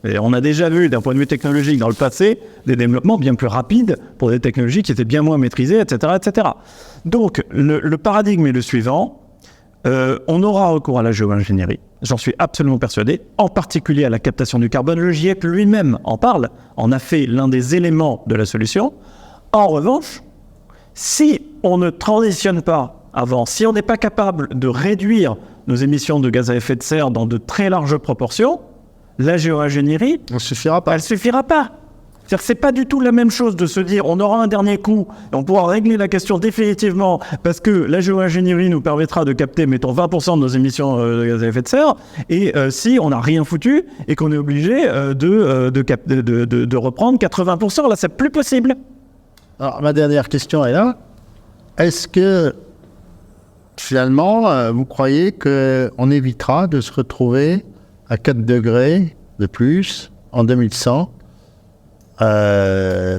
Et on a déjà vu, d'un point de vue technologique dans le passé, des développements bien plus rapides pour des technologies qui étaient bien moins maîtrisées, etc. etc. Donc, le paradigme est le suivant. On aura recours à la géo-ingénierie, j'en suis absolument persuadé, en particulier à la captation du carbone. Le GIEC lui-même en parle, en a fait l'un des éléments de la solution. En revanche, si on ne transitionne pas avant, si on n'est pas capable de réduire nos émissions de gaz à effet de serre dans de très larges proportions, la géo-ingénierie, elle suffira pas. Elle suffira pas. C'est-à-dire que c'est pas du tout la même chose de se dire on aura un dernier coup et on pourra régler la question définitivement parce que la géo-ingénierie nous permettra de capter, mettons, 20% de nos émissions de gaz à effet de serre, et si on n'a rien foutu et qu'on est obligé de reprendre 80%, là c'est plus possible. Alors ma dernière question est là. Est-ce que finalement vous croyez qu'on évitera de se retrouver à 4 degrés de plus en 2100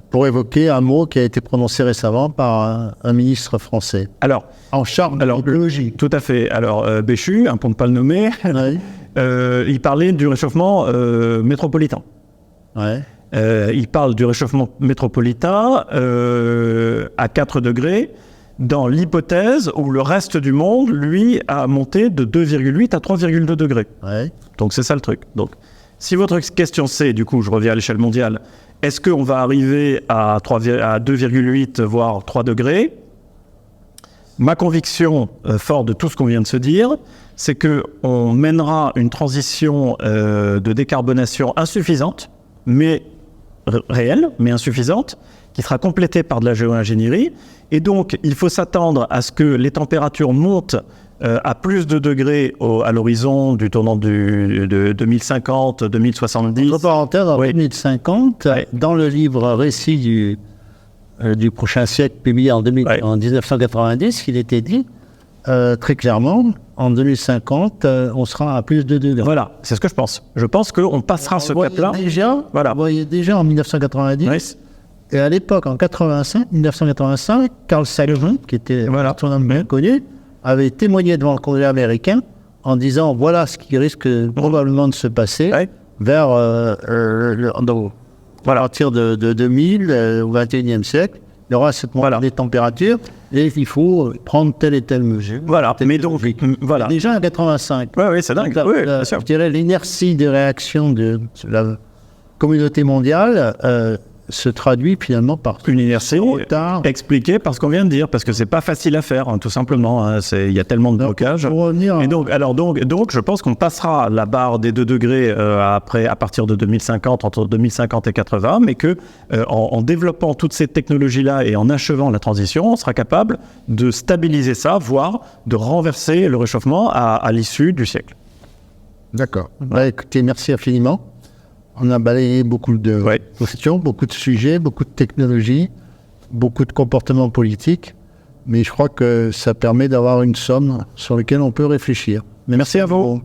pour évoquer un mot qui a été prononcé récemment par un ministre français. Alors, en charge de l'écologie. Tout à fait. Alors, Béchu, pour ne pas le nommer, oui. Il parlait du réchauffement métropolitain. Ouais. Il parle du réchauffement métropolitain à 4 degrés dans l'hypothèse où le reste du monde, lui, a monté de 2,8 à 3,2 degrés. Ouais. Donc, c'est ça le truc. Donc, si votre question c'est, du coup, je reviens à l'échelle mondiale, est-ce qu'on va arriver à 2,8 voire 3 degrés? Ma conviction, forte de tout ce qu'on vient de se dire, c'est qu'on mènera une transition de décarbonation insuffisante, mais réelle, mais insuffisante, qui sera complétée par de la géo-ingénierie. Et donc, il faut s'attendre à ce que les températures montent à plus de degrés à l'horizon du tournant de 2050, 2070. Entre parenthèses, en Oui. 2050, Oui. dans le livre Récit du prochain siècle, publié en 1990, il était dit très clairement, en 2050, on sera à plus de 2 degrés. Voilà, c'est ce que je pense. Je pense qu'on passera ce cap-là. Voilà. Vous voyez déjà en 1990, Oui. et à l'époque, en 1985, Carl Sagan, qui était Voilà. un astronome bien connu, avait témoigné devant le Congrès américain en disant voilà ce qui risque probablement de se passer Ouais. vers à Voilà. partir de 2000 au XXIe siècle. Il y aura cette montée Voilà. des températures et il faut prendre telle et telle mesure. Voilà. Mais donc, voilà. Déjà en 85. Oui, c'est dingue. Oui, bien sûr. Je dirais l'inertie des réactions de la communauté mondiale se traduit finalement par Une inertie retard. expliquée par ce qu'on vient de dire, parce que c'est pas facile à faire, hein, tout simplement. Hein, il y a tellement de blocages. Pour revenir, Et donc, je pense qu'on passera la barre des 2 degrés à partir de 2050, entre 2050 et 80, mais que en développant toutes ces technologies-là et en achevant la transition, on sera capable de stabiliser ça, voire de renverser le réchauffement à l'issue du siècle. D'accord. bah, écoutez, merci infiniment. On a balayé beaucoup de Ouais. questions, beaucoup de sujets, beaucoup de technologies, beaucoup de comportements politiques, mais je crois que ça permet d'avoir une somme sur laquelle on peut réfléchir. Merci à vous.